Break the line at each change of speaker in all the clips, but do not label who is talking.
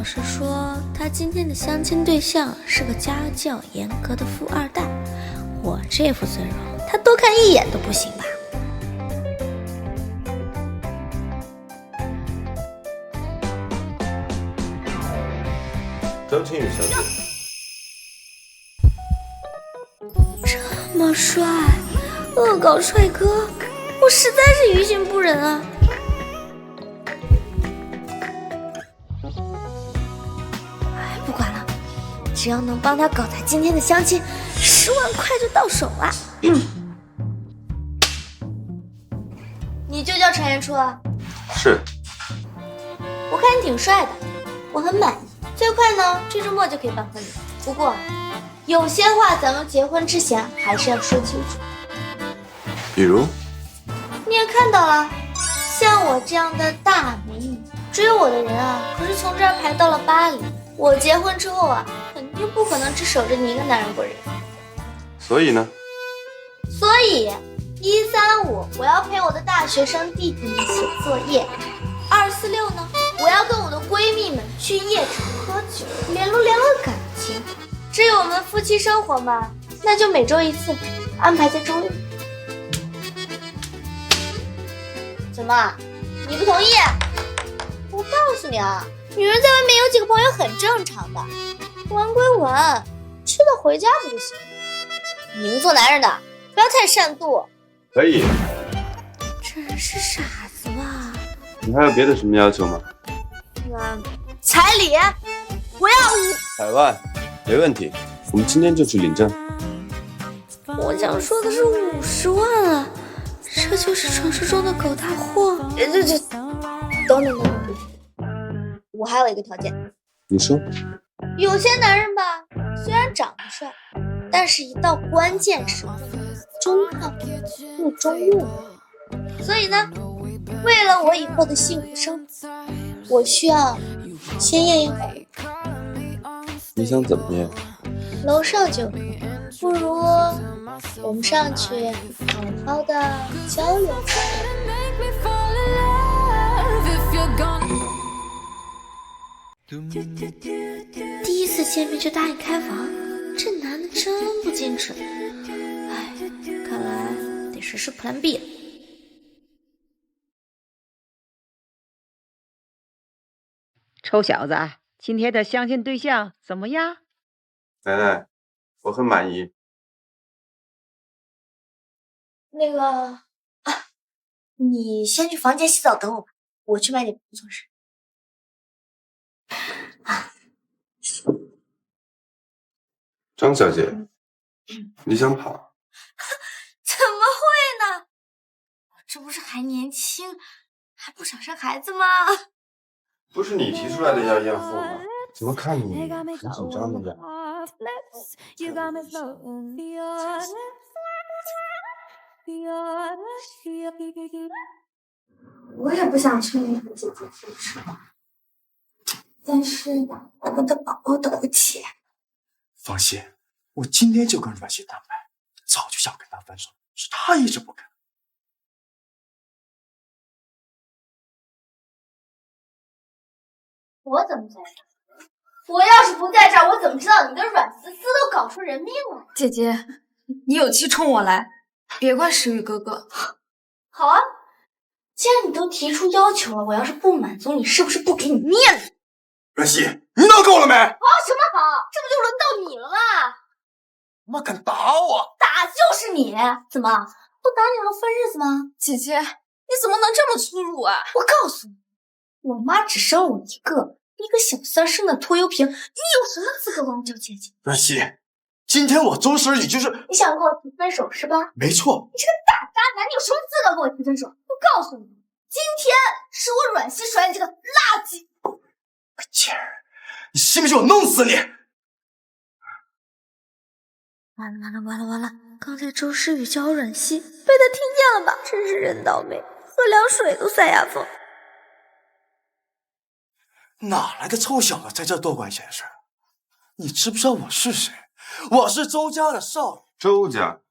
老师说，他今天的相亲对象是个家教严格的富二代。我这副尊容，他多看一眼都不行吧？
张馨予小姐，
这么帅，恶搞帅哥，我实在是于心不忍啊！哎，不管了，只要能帮他搞砸今天的相亲，10万块就到手了。你就叫陈元初啊？
是。
我看你挺帅的，我很满意。最快呢，这周末就可以办婚礼。不过，有些话咱们结婚之前还是要说清楚。
比如？
你也看到了，像我这样的大美女，追我的人啊，可是从这儿排到了巴黎。我结婚之后啊，肯定不可能只守着你一个男人过日子。
所以呢？
所以1、3、5我要陪我的大学生弟弟们写作业，2、4、6呢，我要跟我的闺蜜们去夜场喝酒，联络感情。至于我们夫妻生活嘛，那就每周1次，安排在周六。怎么，你不同意？我告诉你啊，女人在外面有几个朋友很正常的，玩归玩，吃了回家不就行？你们做男人的不要太善妒。
可以。
这人是傻子吧？
你还有别的什么要求吗？
彩礼，我要
100万，没问题。我们今天就去领证。
我想说的是50万啊！这就是传说中的狗大货。等，我还有一个条件。
你说。
有些男人吧，虽然长得帅，但是一到关键时刻，中靠不中用。所以呢，为了我以后的幸福生活，我需要先验验货。
你想怎么验？
楼上就不如我们上去好好的交流交流。第一次见面就答应开房，这男的真不矜持。哎，看来得实施 Plan B 了。
臭小子，今天的相亲对象怎么样？
奶奶，我很满意。
那个啊，你先去房间洗澡等我吧，我去买点不做事。
张小姐，你想跑？
怎么会呢？我这不是还年轻，还不想生孩子吗？
不是你提出来的要验货吗？怎么看你很紧张的样子？
我也不想催你和姐姐复仇，但是我们的宝宝等不起。
放心，我今天就跟阮熙坦白，早就想跟他分手，是他一直不肯。
我怎么在这儿？我要是不在这儿，我怎么知道你跟阮思思都搞出人命了？
姐姐，你有气冲我来，别怪石宇哥哥。
好啊，既然你都提出要求了，我要是不满足你，是不是不给你面子？
阮熙，你闹够了没？
好什么好？这不就轮到你了吗？
妈敢打我！
打就是你！怎么不打你要分日子吗？
姐姐，你怎么能这么粗鲁啊？
我告诉你，我妈只生我一个小三生的拖油瓶，你有什么资格管我叫姐姐？
阮熙，今天我周时雨就是
你想跟我提分手是吧？
没错。
你这个大渣男，你有什么资格跟我提分手？我告诉你，今天是我阮熙甩你这个垃圾！
贱人，你信不信我弄死你？
完了！刚才周诗雨叫我阮熙，被他听见了吧？真是人倒霉，喝凉水都塞牙缝。
哪来的臭小子在这多管闲事？你知不知道我是谁？我是周家的少爷。
周家？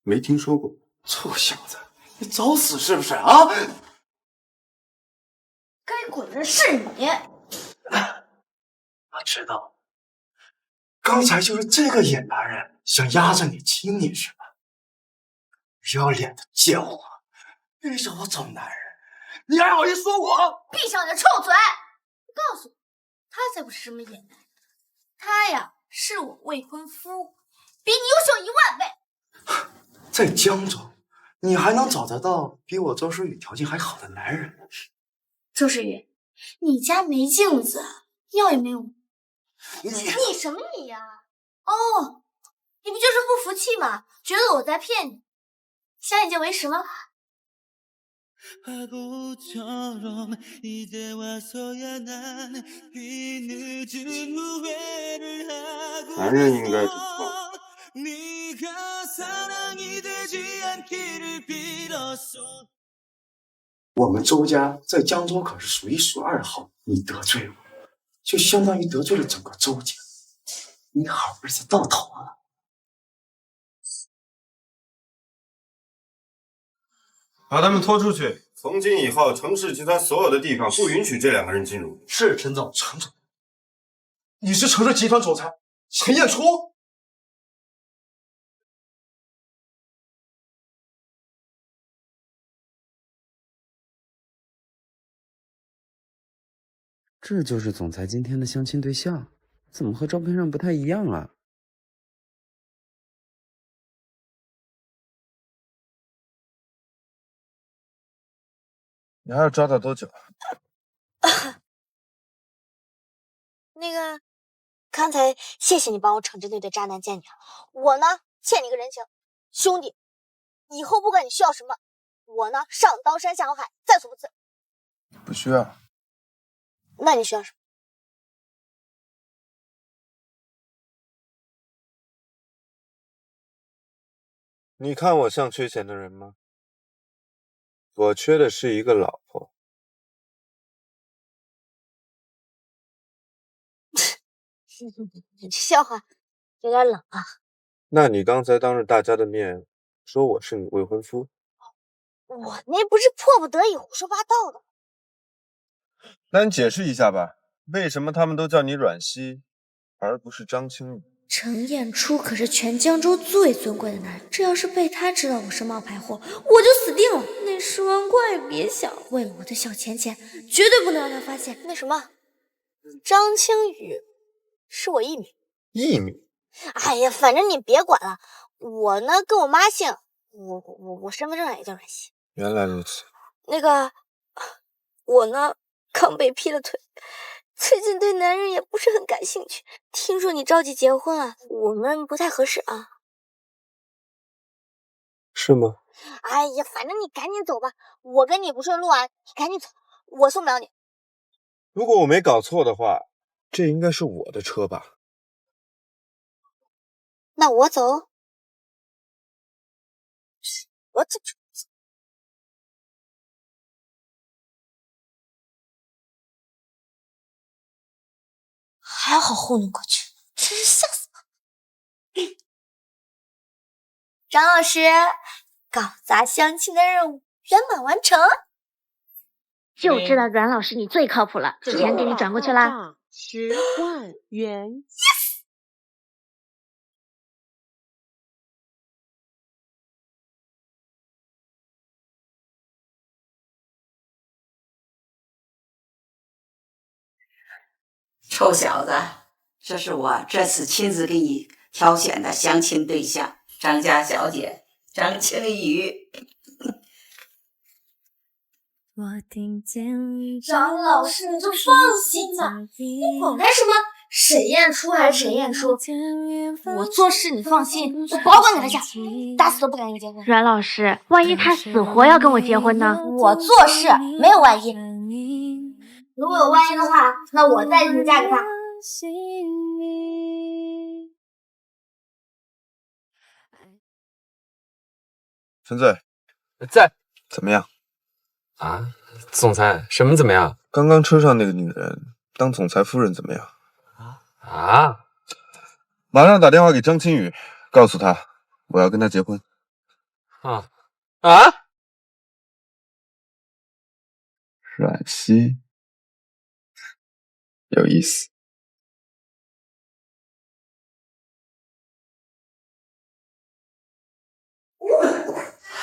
没听说过。
臭小子，你找死是不是啊？
该滚的是你！
我知道，刚才就是这个野男人想压着你亲你是吧？不要脸的贱货，逼着我找男人，你还好意思说我？
闭上你的臭嘴！我告诉你，他才不是什么野男人，他呀是我未婚夫，比你优秀10000倍。
在江州，你还能找得到比我周诗雨条件还好的男人？
周诗雨，你家没镜子，要也没有。
你
什么你呀？哦，你不就是不服气吗？觉得我在骗你，想眼见为实吗？
男人应该怎么做？
我们周家在江州可是数1数2好，你得罪我，就相当于得罪了整个周家，你好日子到头了。
把他们拖出去！从今以后，程氏集团所有的地方不允许这2个人进入。
是陈总，陈总，你是程氏集团总裁陈彦初？
这就是总裁今天的相亲对象，怎么和照片上不太一样啊？
你还要抓他多久？
那个，刚才谢谢你帮我惩治那对渣男贱女，我呢欠你个人情，兄弟，以后不管你需要什么，我呢上刀山下火海，在所不辞。
不需要。
那你需要什么？
你看我像缺钱的人吗？我缺的是一个老婆。
你这笑话有点冷啊。
那你刚才当着大家的面说我是你未婚夫，
我那不是迫不得已胡说八道的。
那你解释一下吧，为什么他们都叫你阮熙，而不是张青雨？
程彦初可是全江州最尊贵的男人，这要是被他知道我是冒牌货，我就死定了。那10万块也别想，为了我的小钱钱，绝对不能让他发现。
那什么，张青雨是我艺名。
艺名？
哎呀，反正你别管了。我呢跟我妈姓，我身份证上也叫阮熙。
原来如此。
那个，我呢刚被劈了腿，最近对男人也不是很感兴趣。听说你着急结婚啊，我们不太合适啊。
是吗？
哎呀，反正你赶紧走吧，我跟你不顺路啊，你赶紧走，我送不了你。
如果我没搞错的话，这应该是我的车吧？
那我走，我走。还好糊弄过去，真是吓死我！
张老师，搞砸相亲的任务圆满完成。
就知道阮老师你最靠谱了，钱给你转过去啦。
10万元。
Yes！
臭小子，这是我这次亲自给你挑选的相亲对象，张家小姐张青雨。
张老师你就放心吧，你管他什么沈彦初还是陈彦初，我做事你放心，我保管给他下，打死都不敢跟你结婚。
阮老师，万一他死活要跟我结婚呢？
我做事没有万一，如果有万一的话，那我再去嫁给他。
陈醉，
在
怎么样？
啊，总裁，什么怎么样？
刚刚车上那个女人当总裁夫人怎么样？
啊！
马上打电话给张青雨，告诉他我要跟他结婚。
啊！
阮熙，有意思。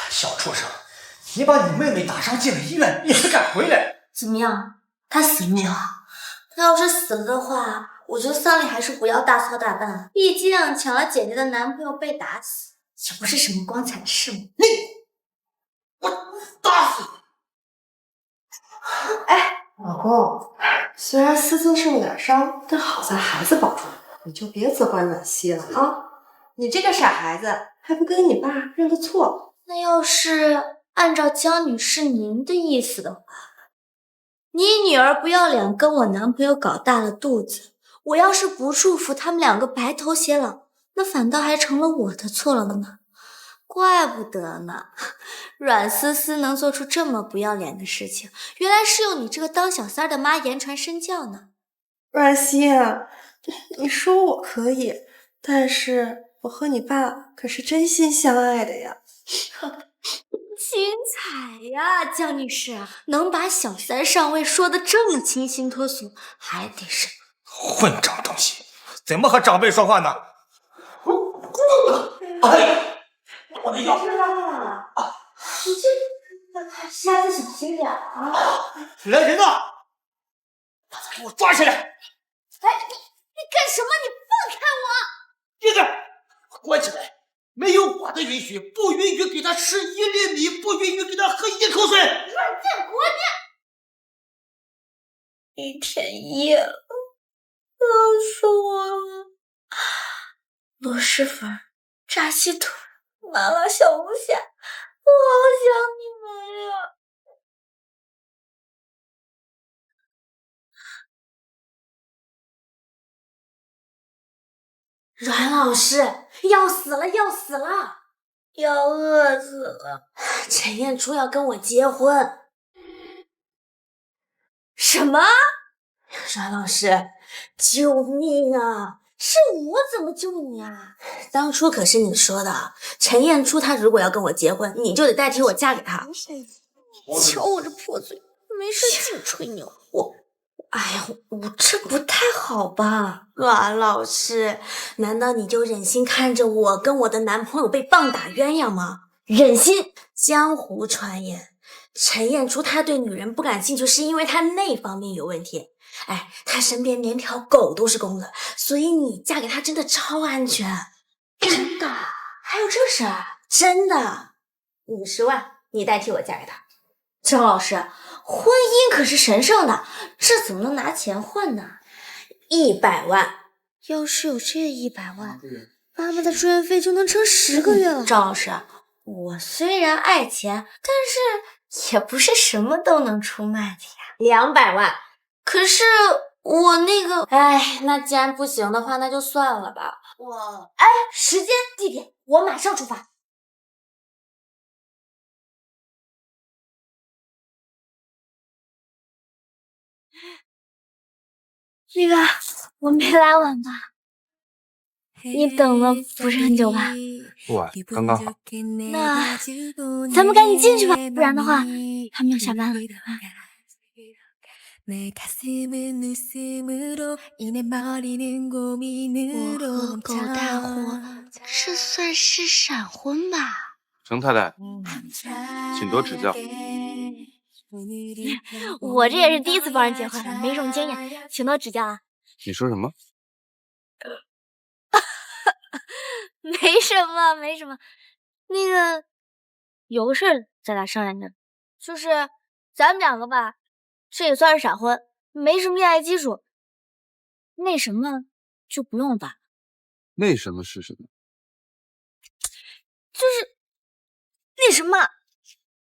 小畜生，你把你妹妹打伤进了医院，你还敢回来？
怎么样？她死了没有啊？她要是死了的话，我觉得丧礼还是不要大操大办了。毕竟抢了姐姐的男朋友被打死，也不是什么光彩的事物。
我打死你！
哎，老公，虽然思思受了点伤，但好在孩子保住了，你就别责怪暖曦了啊！你这个傻孩子，还不跟你爸认个错？
那要是按照江女士您的意思的话，你女儿不要脸跟我男朋友搞大了肚子，我要是不祝福他们两个白头偕老，那反倒还成了我的错了呢。怪不得呢，阮思思能做出这么不要脸的事情，原来是用你这个当小三的妈言传身教呢。
阮曦啊，你说我可以，但是我和你爸可是真心相爱的呀。
精彩呀，江女士，能把小三上位说的这么清新脱俗，还得是
混账东西，怎么和长辈说话呢？哎，我的腰！
你这下次小心点啊！
来人呐！把他给我抓起来！
哎，你干什么？你放开我！
别动！关起来！没有我的允许，不允许给他吃1粒米，不允许给他喝1口水。
阮建国，你1天夜了，饿死我了！螺蛳粉、炸鸡腿、麻辣小龙虾，我好想你们呀！阮老师要死了，要死了，要饿死了！陈彦初要跟我结婚。什么？阮老师，救命啊！是我怎么救你啊？当初可是你说的，陈彦初他如果要跟我结婚，你就得代替我嫁给他。瞧我这破嘴，没事净吹牛。哎呀，我这不太好吧？阮老师，难道你就忍心看着我跟我的男朋友被棒打鸳鸯吗？忍心？江湖传言，陈彦初他对女人不感兴趣，是因为他那方面有问题。哎，他身边连条狗都是公的，所以你嫁给他真的超安全。真的？还有这事儿？真的？50万，你代替我嫁给他。张老师，婚姻可是神圣的，这怎么能拿钱换呢？100万。要是有这100万，妈妈的住院费就能撑10个月了。张老师，我虽然爱钱，但是也不是什么都能出卖的呀。200万。可是我那个，哎，那既然不行的话，那就算了吧。时间、地点，我马上出发。那个，我没来晚吧？你等了不是很久吧？
不晚，刚刚好。
那咱们赶紧进去吧，不然的话，他们要下班了。我和狗大伙，这算是闪婚吧？
程太太，请多指教。
我这也是第一次帮人结婚，没什么经验，请多指教啊。
你说什么？
没什么，没什么。那个，有个事儿咱俩商量着，就是咱们两个吧，这也算是闪婚，没什么恋爱基础。那什么就不用了吧？
那什么是什么？
就是那什么，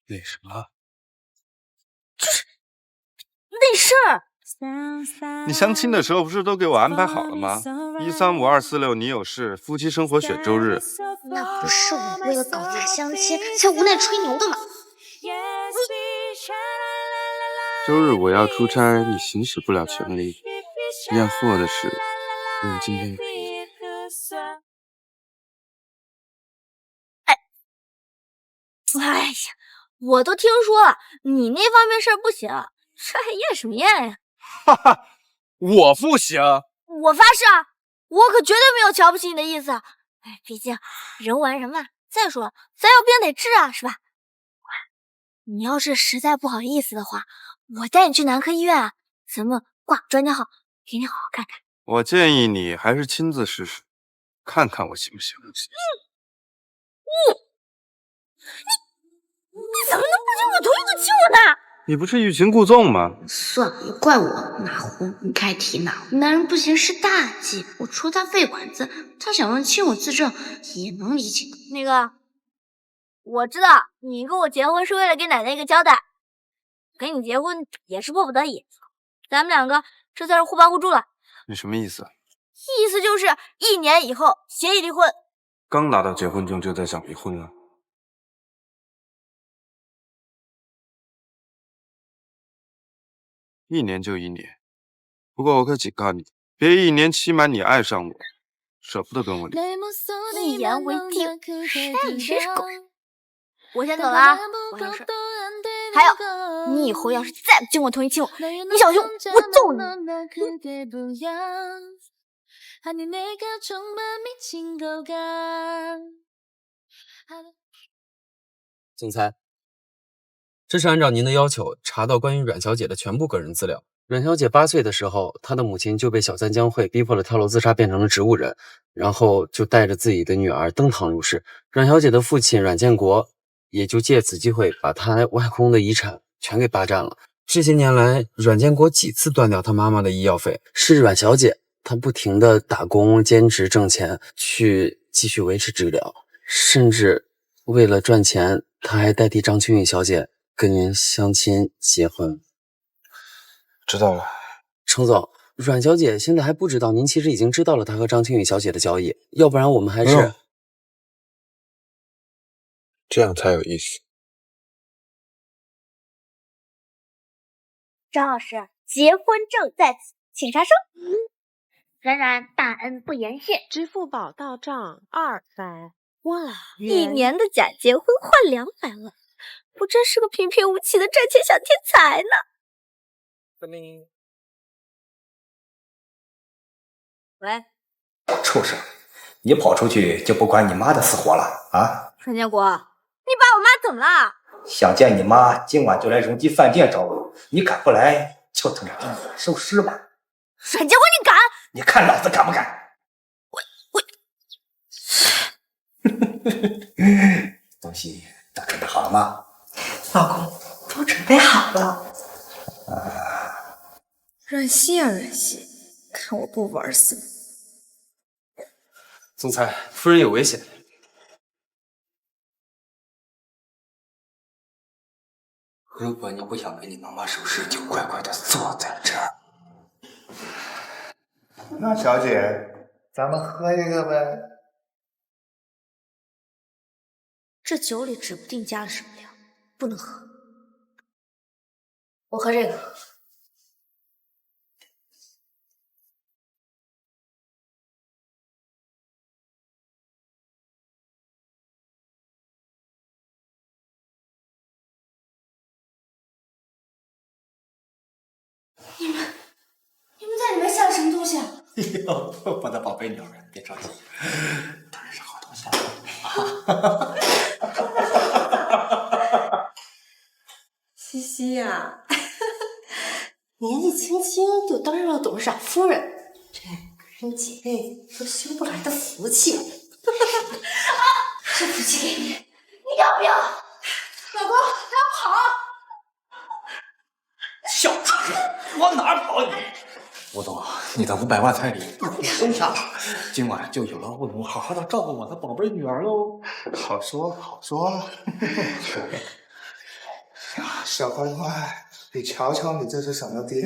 那什么？
就是那事儿。
你相亲的时候不是都给我安排好了吗？1、3、5、2、4、6，你有事，夫妻生活选周日。
那不是我为了搞砸相亲才无奈吹牛的吗？
周日我要出差，你行使不了权利。验货的事，用今天处理。
哎呀，我都听说了，你那方面事儿不行，这还验什么验呀？
哈哈，我不行。
我发誓啊，我可绝对没有瞧不起你的意思。哎，毕竟人无完人嘛，
再说，咱有病得治啊，是吧？你要是实在不好意思的话，我带你去男科医院啊，咱们挂专家号，给你好好看看。
我建议你还是亲自试试，看看我行不行。
你怎么能不经我同意就亲我呢？
你不是欲擒故纵吗？
算了，怪我哪壶你开提哪壶，男人不行是大忌。我戳他肺管子，他想让亲我自证，也能理解。
那个，我知道你跟我结婚是为了给奶奶一个交代，跟你结婚也是迫不得已，咱们两个这算是互帮互助了。
你什么意思？
意思就是1年以后协议离婚。
刚拿到结婚证就在想离婚了？1年就1年，不过我可警告你，别1年期满你爱上我，舍不得跟我离。
一言为定，谁让你真是狗日！我先走了啊，我有事。还有，你以后要是再不经我同意亲我，你小心我揍你！
总裁，这是按照您的要求查到关于阮小姐的全部个人资料。阮小姐8岁的时候，她的母亲就被小三江慧逼迫了跳楼自杀，变成了植物人，然后就带着自己的女儿登堂入室。阮小姐的父亲阮建国也就借此机会把她外公的遗产全给霸占了。这些年来，阮建国几次断掉她妈妈的医药费，是阮小姐她不停的打工兼职挣钱去继续维持治疗，甚至为了赚钱，她还代替张清玉小姐跟您相亲结婚。
知道了。
程总，阮小姐现在还不知道您其实已经知道了她和张清宇小姐的交易，要不然我们还是……
这样才有意思。
张老师，结婚证在此，请查收。冉冉大恩不言谢，
支付宝到账200万
1年的假结婚换200万，我真是个平平无奇的赚钱小天才呢。喂，
畜生，你跑出去就不管你妈的死活了啊？
阮建国，你把我妈怎么了？
想见你妈，今晚就来荣记饭店找我。你敢不来，就等着让我收尸吧。
阮建国，你敢？
你看老子敢不敢？
我
东西都准备好了吗？
老公，都准备好了。
阮熙啊阮熙，看我不玩死你！
总裁，夫人有危险。
如果你不想给你妈妈收尸，就乖乖的坐在这儿。
那小姐，咱们喝一个呗。
这酒里指不定加了什么料，不能喝。我喝这个。你们在里面下了什么东西啊？
哎呦，我的宝贝女儿，别着急，当然是好东西了。
西西呀，年纪轻轻就当上了董事长夫人，这跟姐妹都修不来的福气。
这福气给你，你要不要？老公，他要跑！
小畜生，往哪儿跑你？吴总，你的500万彩礼到你身上，今晚就有了吴总好好的照顾我的宝贝女儿喽。
好说好说。呀，小乖乖，你瞧瞧你这是什么爹？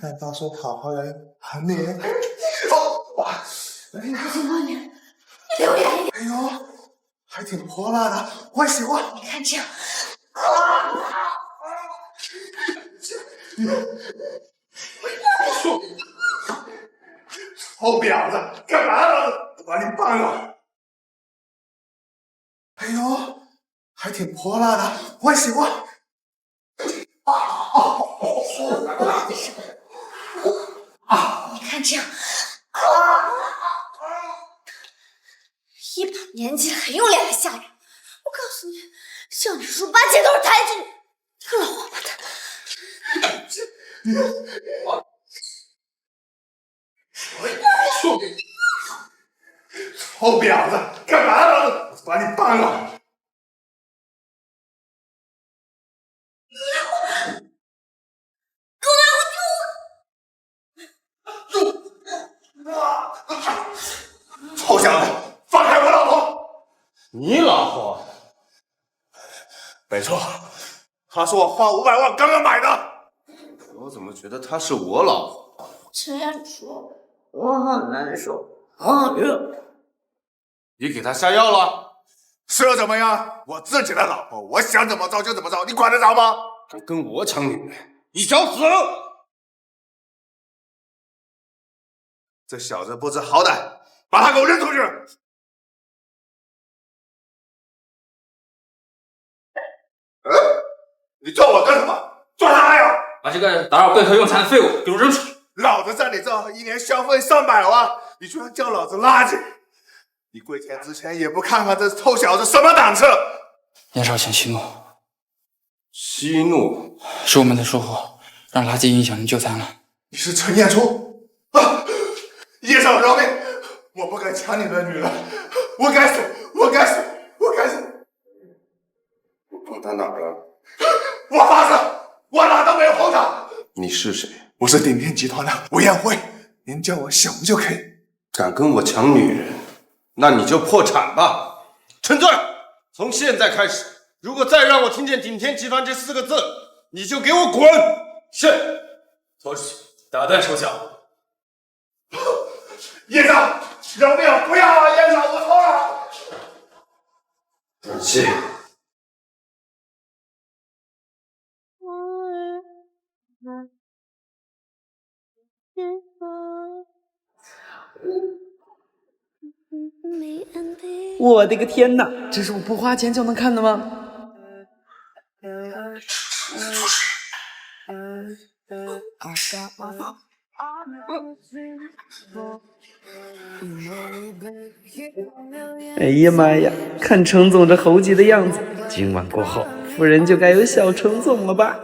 难道说好好来喊你？
我警告你，你离我远一点。
哎呦，还挺泼辣的，我喜欢。
你看这样。
臭婊子，干嘛呢？把你办了！哎呦，还挺泼辣的，我喜欢。
你看这样。一把年纪还用脸来吓人！我告诉你，少你叔叔八戒都是抬举你，这个老王八蛋！
臭婊子，干嘛老子把你办了！臭小子，放开我老婆！
你老婆？
没错，她是我花500万刚刚买的。
我怎么觉得她是我老婆？
陈彦初，我好难受，好热。
你给她下药了？
是怎么样？我自己的老婆，我想怎么着就怎么着，你管得着吗？
敢跟我抢女人，你找死！
这小子不知好歹，把他给我扔出去！你抓我干什么？抓他呀！
把这个打扰贵客用餐的废物给我扔出去！
老子在你这一年消费上百万，你居然叫老子垃圾！你跪舔之前也不看看这臭小子什么档次！
年少请息怒，
息怒
是我们的疏忽，让垃圾影响你就餐了。
你是陈彦初啊！叶少饶命！我不该抢你的女人，我该死！我该死！我该死！
我碰他哪儿了？
我发誓，我哪都没有碰他。
你是谁？
我是鼎天集团的吴彦辉，您叫我小吴就可以。
敢跟我抢女人，那你就破产吧！陈醉，从现在开始，如果再让我听见鼎天集团这4个字，你就给我滚！
是，走出去，打断手脚。
叶少，饶命！不要啊，叶少，我错了。
短信。
我的个天哪，这是我不花钱就能看的吗？哎呀妈呀，看程总这猴急的样子，今晚过后，夫人就该有小程总了吧？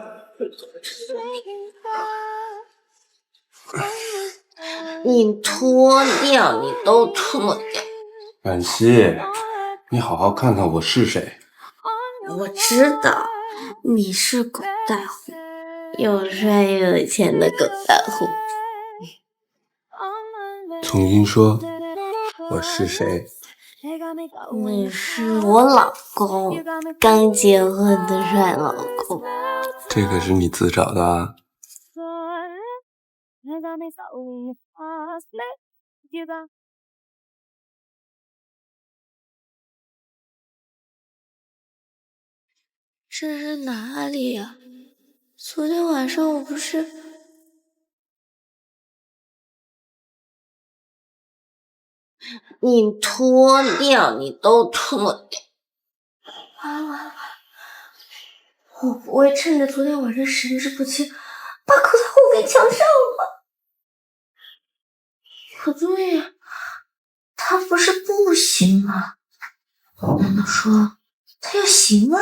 你脱掉，你都脱掉。
婉熙，你好好看看我是谁。
我知道你是狗大户，又帅又有钱的狗大户。
重新说，我是谁？
你是我老公，刚结婚的帅老公。
这个是你自找的啊。
这是哪里呀？昨天晚上我不是……
你脱掉，你都脱掉。
完了，我不会趁着昨天晚上神志不清，把口袋户给抢上了。不对呀，他不是不行吗？难道说他要行了？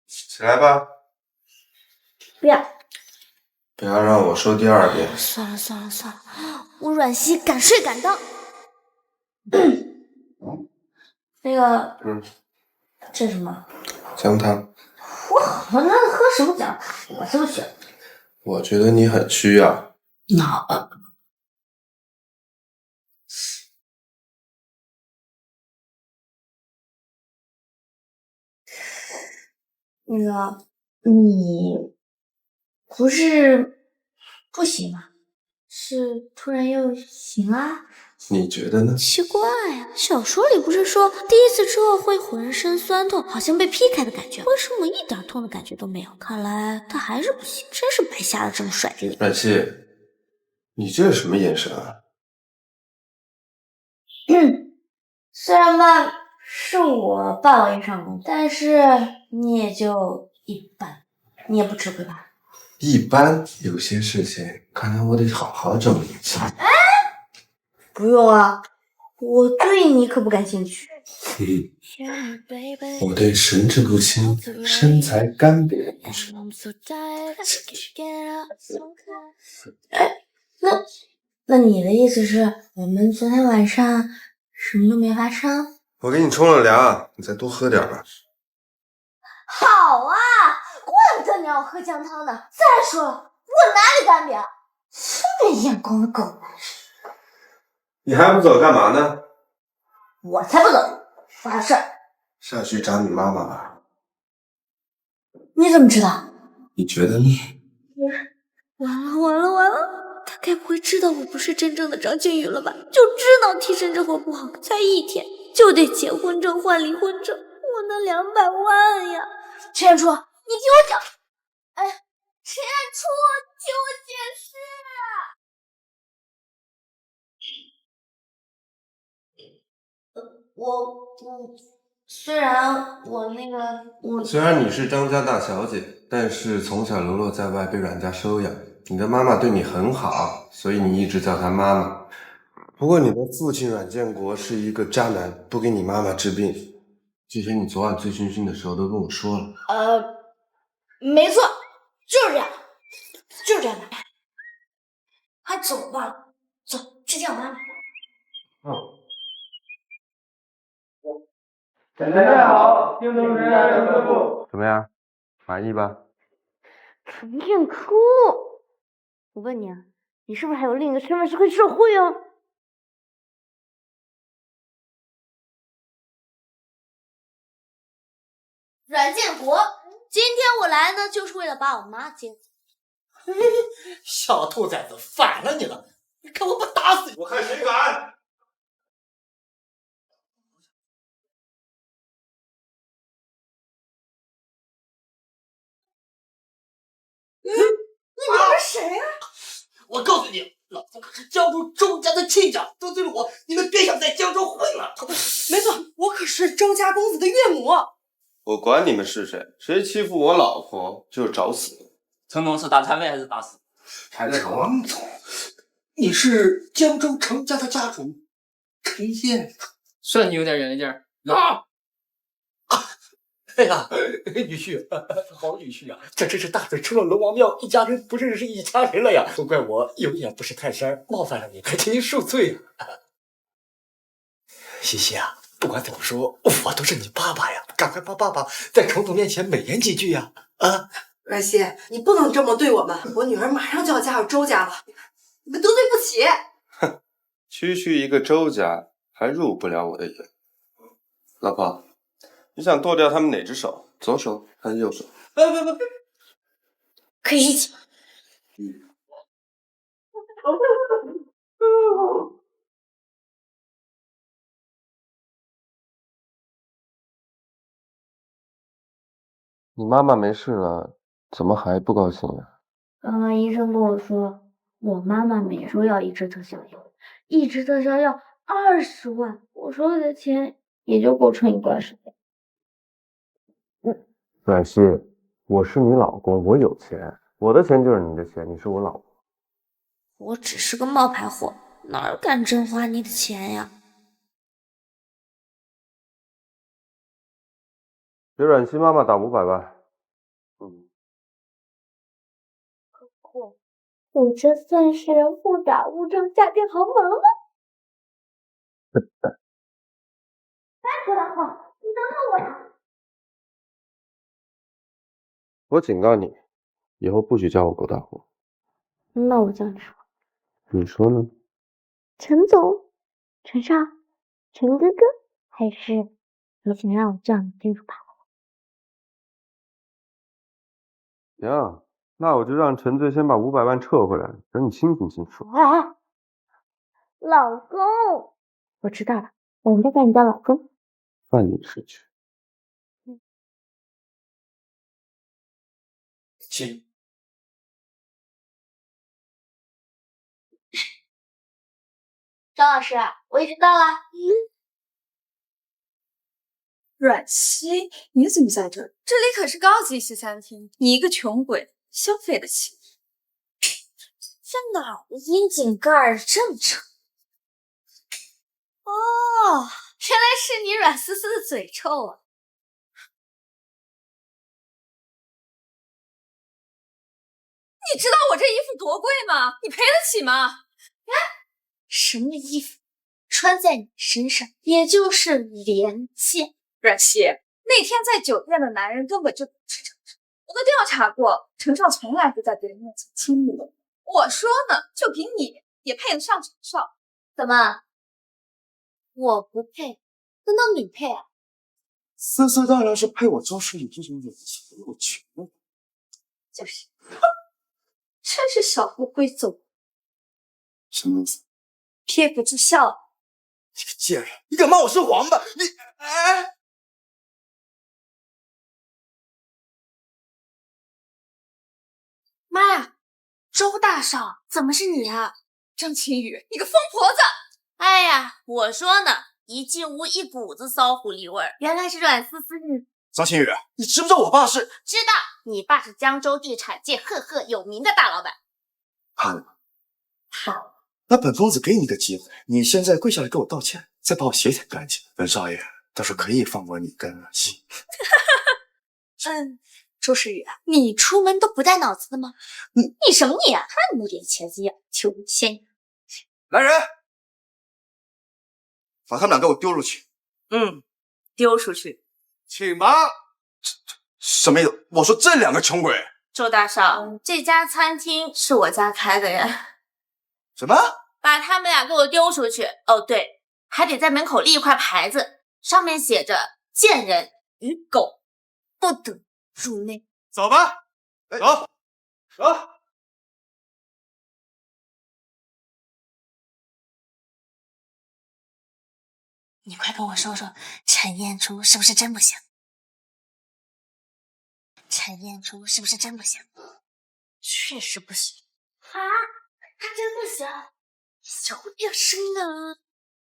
起来吧。
不要，
不要让我说第2遍。
算了，我阮熙敢睡敢当。那个，这是什么？
姜汤。
我好难喝什么姜汤？我就选。
我觉得你很需要。
哪？那个，你不是不行吗？是突然又行了？
你觉得呢？
奇怪呀，小说里不是说第1次之后会浑身酸痛，好像被劈开的感觉，为什么一点痛的感觉都没有？看来他还是不行，真是白瞎了这么帅的脸。
阮熙，你这是什么眼神啊？
虽然吧是我霸王硬上弓，但是你也就一般，你也不吃亏吧？
一般，有些事情看来我得好好整理一下。
不用啊，我对你可不感兴趣。
我对神志不清、身材干瘪的女生感兴趣。
那你的意思是我们昨天晚上什么都没发生？
我给你冲了凉，你再多喝点吧。
好啊，怪不得你要喝姜汤呢。再说了，我哪里干瘪？这么眼光的狗男人，
你还不走干嘛呢？
我才不走！发誓。
下去找你妈妈吧。
你怎么知道？
你觉得呢？
完了！他该不会知道我不是真正的张馨予了吧？就知道替身之后不好，才1天就得结婚证换离婚证，我那200万呀！陈彦初，你听我讲。哎，陈彦初，听我解释。虽然
虽然你是张家大小姐，但是从小流落在外，被阮家收养。你的妈妈对你很好，所以你一直叫她妈妈。不过你的父亲阮建国是一个渣男，不给你妈妈治病。这些你昨晚醉醺醺的时候都跟我说了。
没错，就是这样的。快走吧，走去见我妈妈。
大家好，听从人家的吩咐。
怎么样，满意吧？
陈彦初，我问你啊，你是不是还有另一个身份是黑社会啊？
阮建国，今天我来呢，就是为了把我妈接走。
小兔崽子，反了你了！你看我不打死你！
我看谁敢！
你们是谁啊？
我告诉你，老子可是江州周家的亲家，得罪了我，你们别想在江州混了。
没错，我可是周家公子的岳母。
我管你们是谁，谁欺负我老婆就找死。
陈总是打残废还是打死？
还是王总，你是江州程家的家主陈燕，
算你有点眼力劲儿
啊！哎呀，女婿，好女婿啊！这真是大嘴吃了龙王庙，一家人不认识一家人了呀！都怪我有眼不识泰山，冒犯了你，还请您恕罪啊！西西啊，不管怎么说，我都是你爸爸呀，赶快帮爸爸在程总面前美言几句呀！啊，
阮熙，你不能这么对我们，我女儿马上就要嫁入周家了，你们得罪不起。
哼，区区一个周家还入不了我的眼。老婆，你想剁掉他们哪只手？左手还是右手？
不，
可以一起。
你妈妈没事了，怎么还不高兴呀？
刚刚医生跟我说，我妈妈每周要一支特效药，一支特效药20万，我手里的钱也就够撑一段时间。
阮熙，我是你老公，我有钱，我的钱就是你的钱，你是我老婆。
我只是个冒牌货，哪敢真花你的钱呀？
给阮熙妈妈打500万。
我这算是误打误撞嫁进豪门了。
笨蛋！
哎，狗大货，你等等我呀！
我警告你，以后不许叫我狗大货。
那我叫你什么？
你说呢？
陈总、陈少、陈哥哥，还是你想让我叫你金主爸爸？
行，那我就让陈醉先把500万撤回来，等你清醒清楚。
哎，老公，我知道了，我们就叫你叫老公。
犯你失去。
亲。
张老师，我已经到了。
阮熙，你怎么在这儿？这里可是高级西餐厅，你一个穷鬼消费得起。
这哪儿的窨井盖儿这么长？哦，原来是你软丝丝的嘴臭啊！
你知道我这衣服多贵吗？你赔得起吗？
哎，什么衣服穿在你身上也就是廉价。
阮熙，那天在酒店的男人根本就不是程程，我都调查过，程少从来不在别人面前亲密我。我说呢，就凭你也配得上程少？
怎么？我不配，难道你配啊？
思思当然是配我周世宇这种有钱有权的。
就是，真是小富贵走。
什么意思？
撇不住笑。
你个贱人，你敢骂我是王八？你哎！
妈呀！周大少，怎么是你啊？
张清宇，你个疯婆子！
哎呀，我说呢，一进屋一股子骚狐狸味儿，原来是阮思思你。
张清宇，你知不知道我爸是？
知道，你爸是江州地产界赫赫有名的大老板。
怕了吗？好，那本公子给你个机会，你现在跪下来给我道歉，再把我鞋舔干净，本少爷倒是可以放过你跟阮熙。
周世宇，你出门都不带脑子的吗？你什么你啊？看你那点茄子样，求仙。
来人，把他们俩给我丢出去。
丢出去。
请吧。什么意思？我说这两个穷鬼。
周大少，这家餐厅是我家开的呀。
什么？
把他们俩给我丢出去。哦，对，还得在门口立一块牌子，上面写着“贱人与狗不得入内”。
走吧，走，走。
你快跟我说说，陈彦初是不是真不行？陈彦初是不是真不行？确实不行啊，他真不行，有点生啊。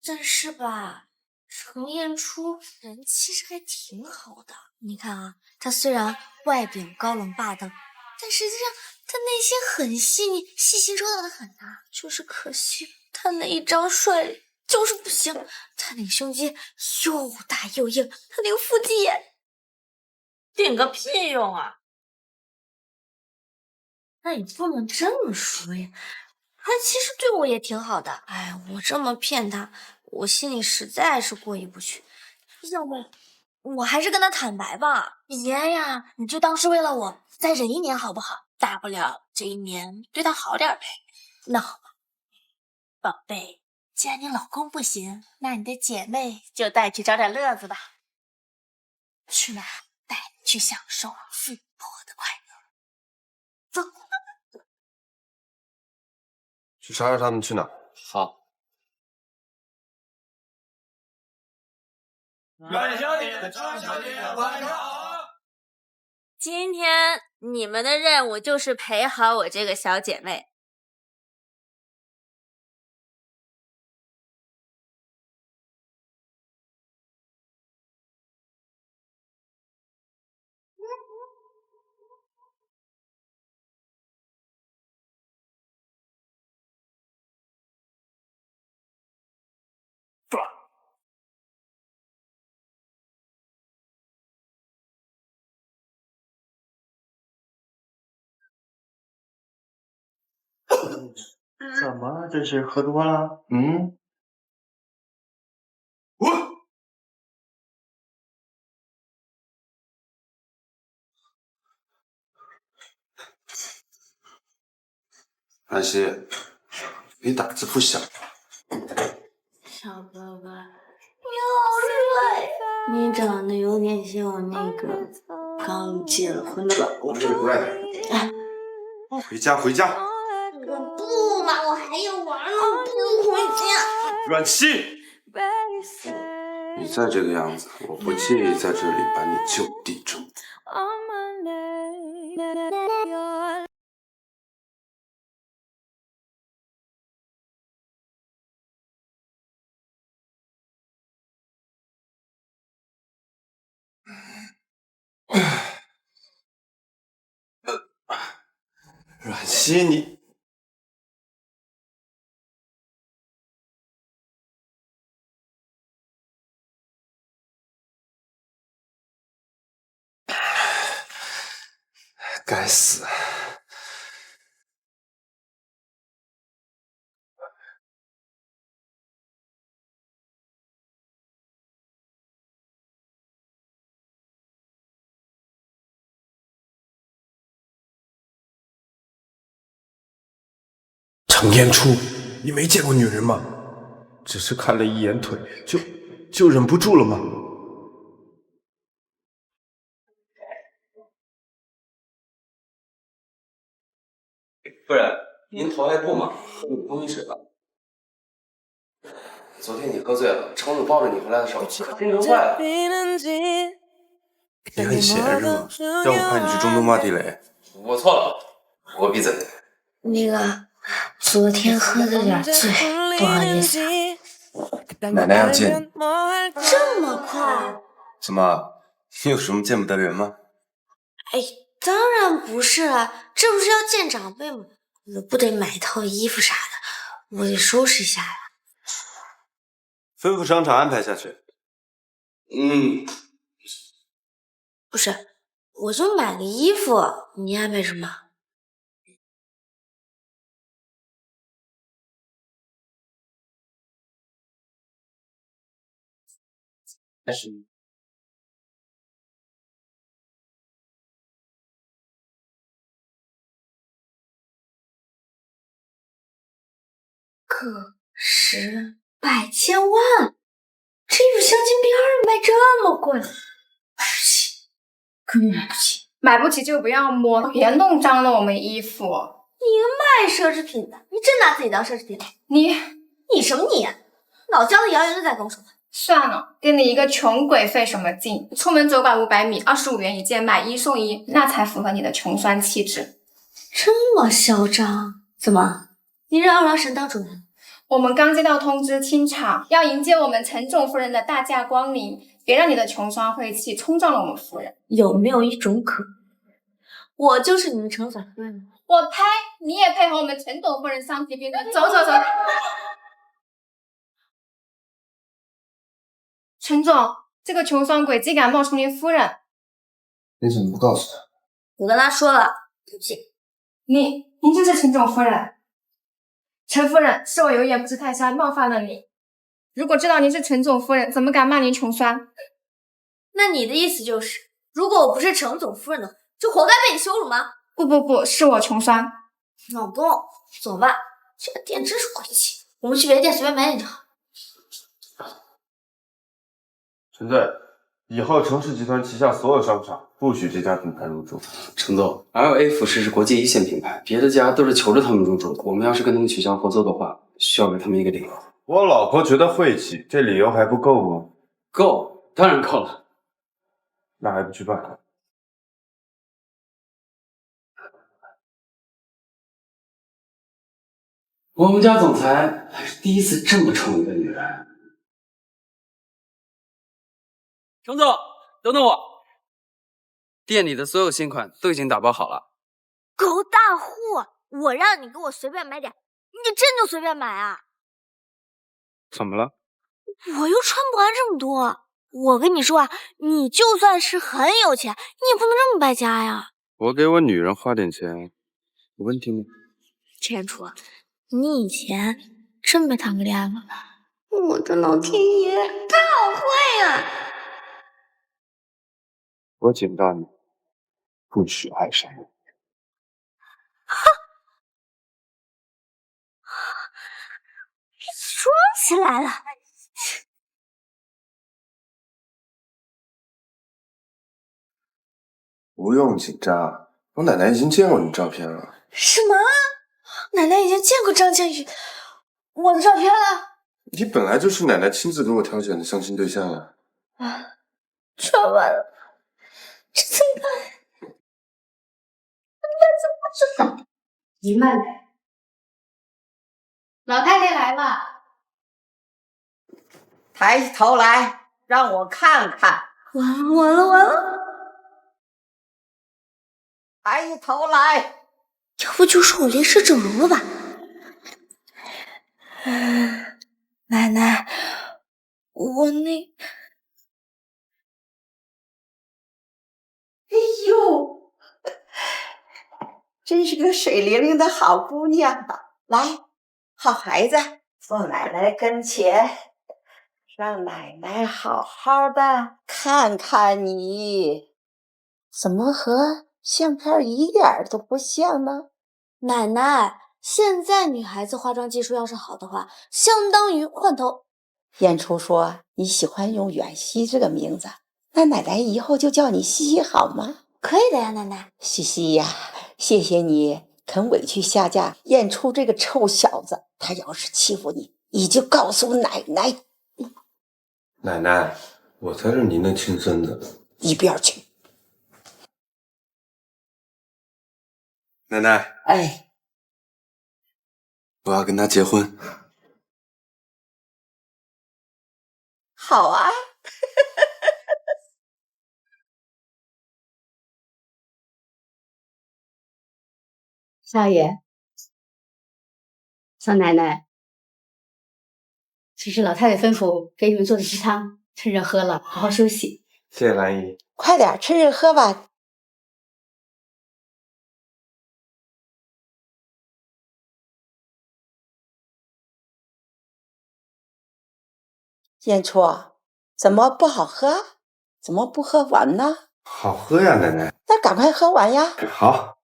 但是吧，陈彦初人其实还挺好的。你看啊，他虽然外表高冷霸道，但实际上他内心很细腻，细心周到的很啊。就是可惜他那一张帅脸就是不行，他那个胸肌又大又硬，他那个腹肌也
顶个屁用啊！
那你不能这么说呀，他其实对我也挺好的。哎，我这么骗他，我心里实在是过意不去。要不我还是跟他坦白吧。别呀，你就当是为了我再忍1年好不好？大不了这1年对他好点呗。那好吧，宝贝，既然你老公不行，那你的姐妹就带去找点乐子吧。去哪？带你去享受富婆的快乐。走。
去查查他们去哪。
好。
阮小姐、张小姐，晚上好。
今天你们的任务就是陪好我这个小姐妹。
怎么了？这是喝多了？
安熙，你胆子不小。
小哥哥，你好帅，你长得有点像我那个刚结了婚的老公。
回家，回家。
不嘛，我还要玩呢，不回家。
阮熙，你再这个样子，我不介意在这里把你就地正法。西，你该死！
程彦初，你没见过女人吗？只是看了一眼腿，就忍不住了吗？
夫人，您头还痛吗？喝点东西水吧。
昨天你喝醉了，程总抱着你回来的时候，可心疼坏了。你很闲是吗？让我派你去中东挖地雷。
我错了，我闭嘴。
那个，昨天喝的有点醉，不好意思。
奶奶要见你。
这么快？
怎么？你有什么见不得人吗？
哎，当然不是了，这不是要见长辈吗？我不得买一套衣服啥的，我得收拾一下呀。
吩咐商场安排下去。
不是，我就买个衣服，你安排什么？
但是，
个十百千万，这衣服镶金边儿卖这么贵，买不起，根本买不起。
买不起就不要摸，别弄脏了我们衣服。
你一个卖奢侈品的，你真拿自己当奢侈品？你什么你？老姜的谣言都在跟我说话。
算了，跟你一个穷鬼费什么劲？出门走馆500米，25元一件，买1送1，那才符合你的穷酸气质。
这么嚣张？怎么？你让二郎神当主人？
我们刚接到通知，清场要迎接我们陈总夫人的大驾光临，别让你的穷酸晦气冲撞了我们夫人。
有没有一种可能，我就是你们陈总夫人？
我呸！你也配和我们陈总夫人相提并论？走。陈总，这个穷酸鬼竟敢冒充您夫人！
你怎么不告诉他？
我跟他说了，对不起。
您就是陈总夫人。陈夫人，是我有眼不识泰山，冒犯了你。如果知道您是陈总夫人，怎么敢骂您穷酸？
那你的意思就是，如果我不是陈总夫人的话，就活该被你羞辱吗？
不，是我穷酸。
闹不动，走吧。这个店真是晦气，我们去别的店随便买点就好。
陈队，以后程氏集团旗下所有商场不许这家品牌入驻。
程总 ，LA 服饰是国际一线品牌，别的家都是求着他们入驻。我们要是跟他们取消合作的话，需要给他们一个理由。
我老婆觉得晦气，这理由还不够吗？
够，当然够了。
那还不去办？
我们家总裁还是第一次这么宠一个女人。
程总，等等我，店里的所有新款都已经打包好了。
狗大户，我让你给我随便买点，你真就随便买啊？
怎么了？
我又穿不完这么多。我跟你说啊，你就算是很有钱，你也不能这么败家呀。
我给我女人花点钱，有问题吗？
陈彦初，你以前真没谈过恋爱吗？我的老天爷，他好坏啊！
我警告你，不许爱上我。
装起来了。
不用紧张，我奶奶已经见过你照片了。
什么？奶奶已经见过张倩宇我的照片了？
你本来就是奶奶亲自给我挑选的相亲对象呀。
啊，穿完了，这怎么办？怎么办？
你慢点。老太太来了，
抬起头来，让我看看。
完了！
抬起头来，
要不就说我临时整容了吧？奶奶，我
哎呦，真是个水灵灵的好姑娘啊！来，好孩子，坐奶奶跟前，让奶奶好好的看看你。怎么和相片一点都不像呢？
奶奶，现在女孩子化妆技术要是好的话，相当于换头。
燕初说你喜欢用远熙这个名字，那奶奶以后就叫你西西好吗？
可以的呀，奶奶。
西西呀，谢谢你肯委屈下嫁燕初这个臭小子。他要是欺负你，你就告诉奶奶。
奶奶，我才是您的亲孙子。
一边去！
奶奶，
哎，
我要跟他结婚。
好啊！
少爷，少奶奶，这是老太太吩咐给你们做的鸡汤，趁热喝了，好好休息。
谢谢兰姨。
快点趁热喝吧。燕初，怎么不好喝？怎么不喝完呢？
好喝呀，奶奶。
那赶快喝完呀！
好。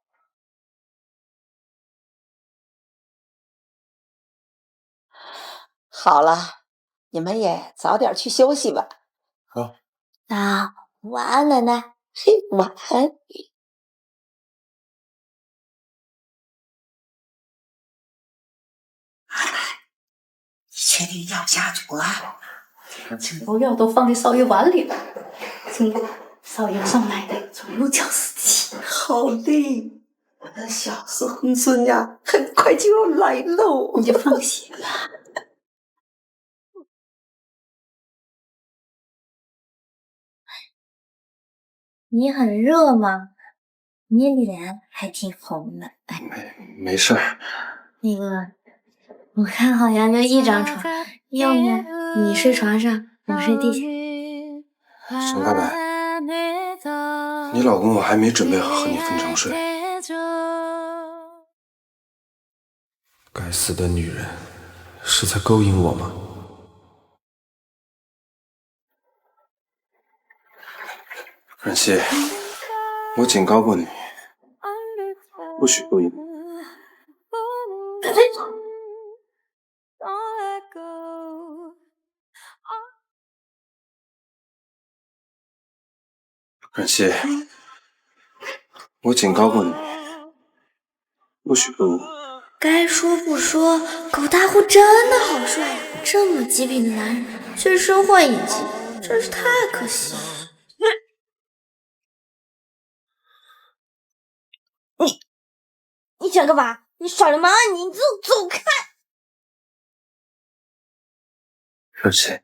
好了，你们也早点去休息吧。
好。
那晚安，奶奶。
嘿，晚安。你确定要下厨啊？
这肉料都放在少爷碗里了。今晚少爷少奶奶从入教四起。
好嘞，我的小孙孙呀，很快就要来喽。
你就放心吧。
你很热吗？你脸还挺红的。
没事儿。
那个，我看好像就一张床，要不你睡床上，我睡地下。
沈大白，你老公我还没准备好和你分床睡。该死的女人，是在勾引我吗？阮熙，我警告过你，不许勾引我。阮熙，我警告过你，不许勾引我。
该说不说，狗大户真的好帅呀！这么极品的男人，却身患隐疾，真是太可惜了。你想干嘛？你耍流氓啊！你走开！
若曦，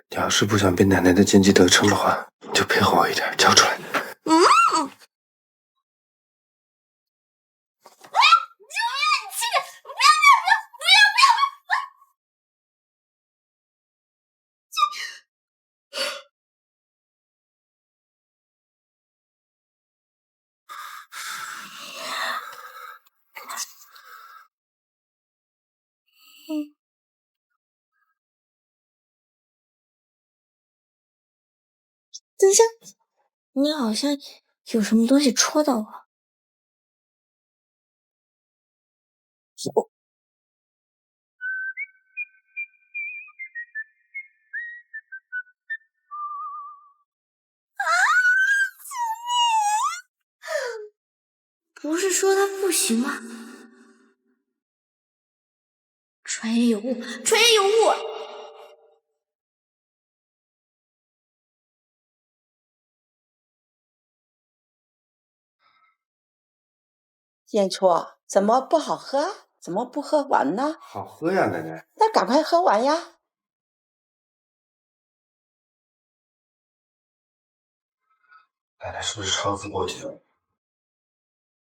你要是不想被奶奶的奸计得逞的话，就配合我一点，交出来。
等一下，你好像有什么东西戳到我。不是说他不行吗？传言有误，传言有误！
燕初，怎么不好喝？怎么不喝完呢？
好喝呀，奶奶。
那赶快喝完呀！
奶奶是不是操之过急了？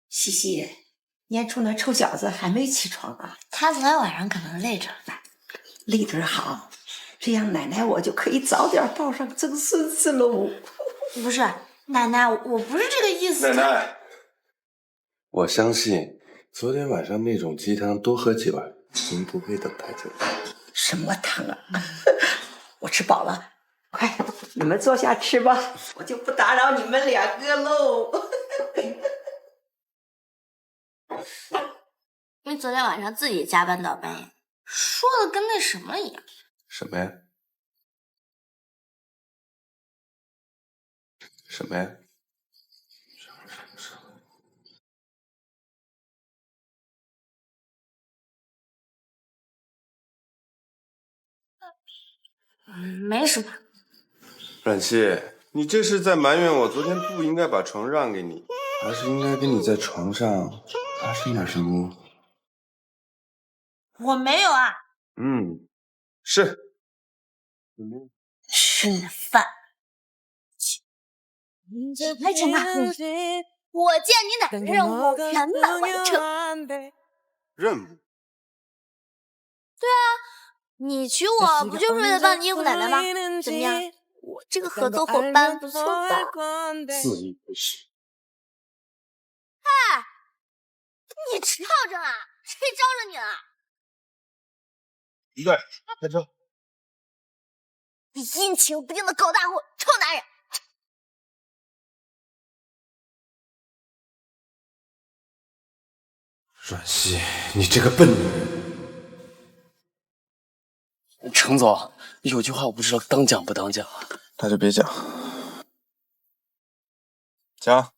西西，年初那臭小子还没起床啊？
他昨天晚上可能累着。
累得好，这样奶奶我就可以早点抱上曾孙子喽。
不是，奶奶，我不是这个意思。
奶奶，我相信昨天晚上那种鸡汤多喝几碗，您不会等太久。
什么汤啊？我吃饱了，快，你们坐下吃吧，我就不打扰你们两个喽。
你昨天晚上自己加班到半夜，说的跟那什么一样。
什么呀？什么呀？
没什么。
阮熙，你这是在埋怨我昨天不应该把床让给你，而是应该跟你在床上发生点什么？
我没有啊。
是。
吃你的饭。还真的，我见你奶的任务圆满完成。
任务？
对啊，你娶我不就是为了帮你应付奶奶吗？怎么样，我这个合作伙伴不错吧？
自以为是。
哎，你吵着啊？谁招惹你了？
对，开车。
你阴晴不定的狗大户，臭男人！
阮熙，你这个笨女人！
程总，有句话我不知道当讲不当讲。
那就别讲。讲。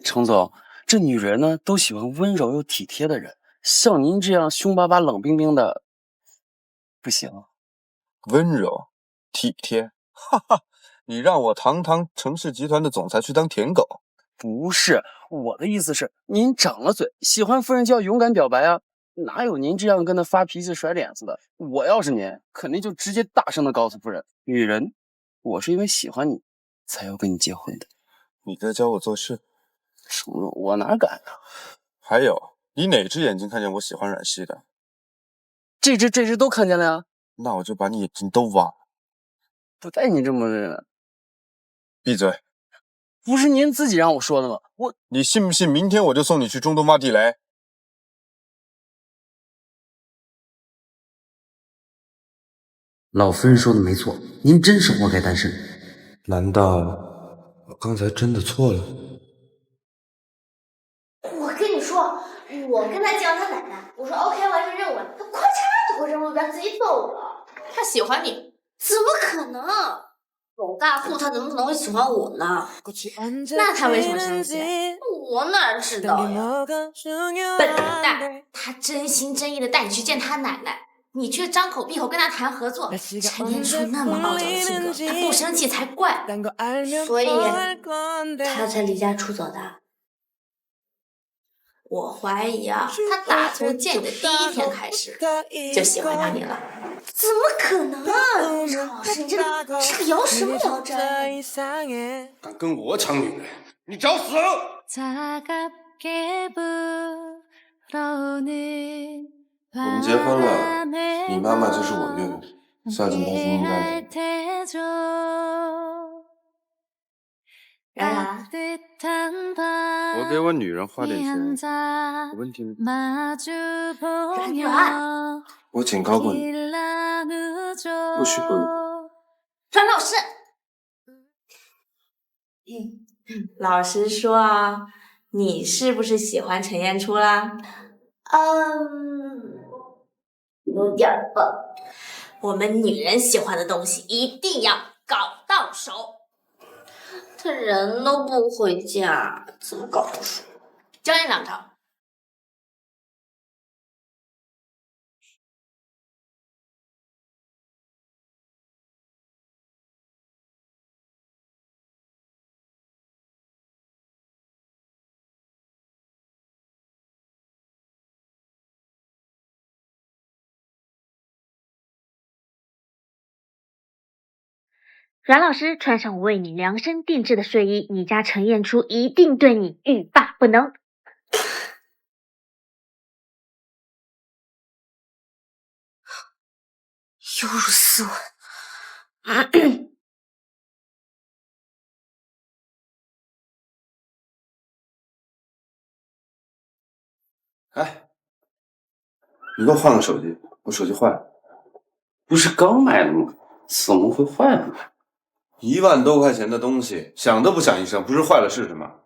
程总，这女人呢都喜欢温柔又体贴的人，像您这样凶巴巴、冷冰冰的，不行。
温柔、体贴，哈哈！你让我堂堂程氏集团的总裁去当舔狗？
不是，我的意思是，您长了嘴，喜欢夫人就要勇敢表白啊！哪有您这样跟她发脾气、甩脸子的？我要是您，肯定就直接大声的告诉夫人，女人，我是因为喜欢你，才要跟你结婚的。
你在教我做事？
什么？我哪敢啊！
还有，你哪只眼睛看见我喜欢阮熙的？
这只都看见了呀。
那我就把你眼睛都挖了。
不带你这么的。
闭嘴！
不是您自己让我说的吗？
你信不信明天我就送你去中东挖地雷？
老夫人说的没错，您真是活该单身。
难道我刚才真的错了？
我跟你说，我跟他讲他奶奶，我说 OK 完成任务了，他咔嚓就回任务边自己走了。
他喜欢你？
怎么可能？狗大户他怎么可能会喜欢我呢？
那他为什么生气？
我哪知道呀？
笨蛋！他真心真意的带你去见他奶奶，你却张口闭口跟他谈合作。陈天初那么傲娇的性格，他不生气才怪。
所以他才离家出走的。
我怀疑啊，他打从见你的第一天开始就喜欢上你了。
怎么可能啊！陈老师，你这是摇什么摇针？
敢跟我抢女人，你找死！
我们结婚了，你妈妈就是我岳母，孝敬她是应该的。
然然，
我给我女人花点钱，有问题吗？
然，
我警告过你，不许回我。
阮老师，
老实说啊，你是不是喜欢陈彦初啦？
有点吧。
我们女人喜欢的东西一定要搞到手。
他人都不回家，怎么搞到手？
教你两招。
阮老师穿上我为你量身定制的睡衣，你家陈彦初一定对你欲罢不能。
羞辱死我！
哎，你给我换个手机，我手机坏了。
不是刚买的吗？怎么会坏了呢
？1万多块钱的东西，响都不响一声，不是坏了是什么？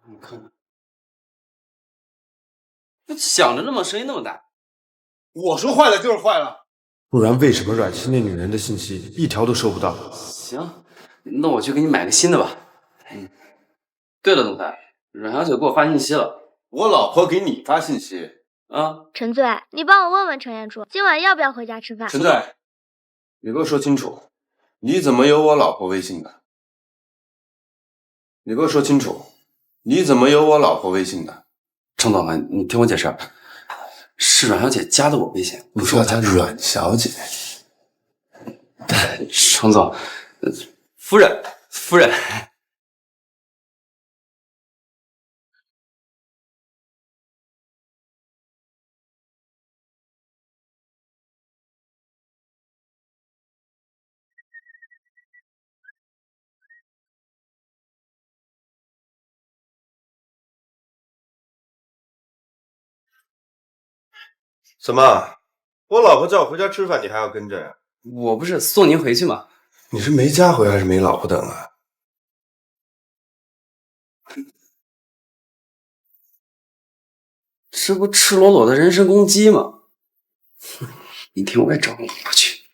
你看，响着那么声音那么大。
我说坏了就是坏了，不然为什么阮溪那女人的信息一条都收不到？
行，那我去给你买个新的吧。对了，总裁，阮小姐给我发信息了。
我老婆给你发信息啊？
陈醉，你帮我问问程彦初，今晚要不要回家吃饭？
陈醉，你给我说清楚，你怎么有我老婆微信的？你给我说清楚，你怎么有我老婆微信的？
程总，你听我解释，是阮小姐加的我微信。
你说她阮小姐？
程总，夫人。
怎么？我老婆叫我回家吃饭，你还要跟着呀？
我不是送您回去吗？
你是没家回还是没老婆等啊？
这不赤裸裸的人身攻击吗？一天我也找你过去。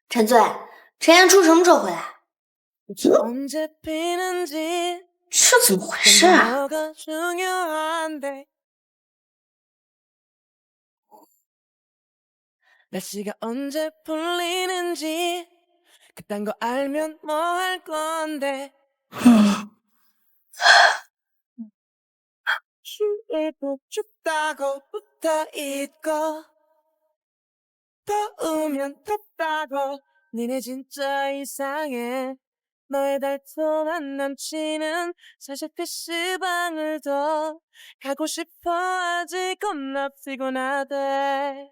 陈醉，陈彦初什么时候回来？这怎么回事啊？
니네 진짜 이상해 너의 달콤한 남친은 사실 PC방을 더 가고 싶어 아직 겁나 피곤하대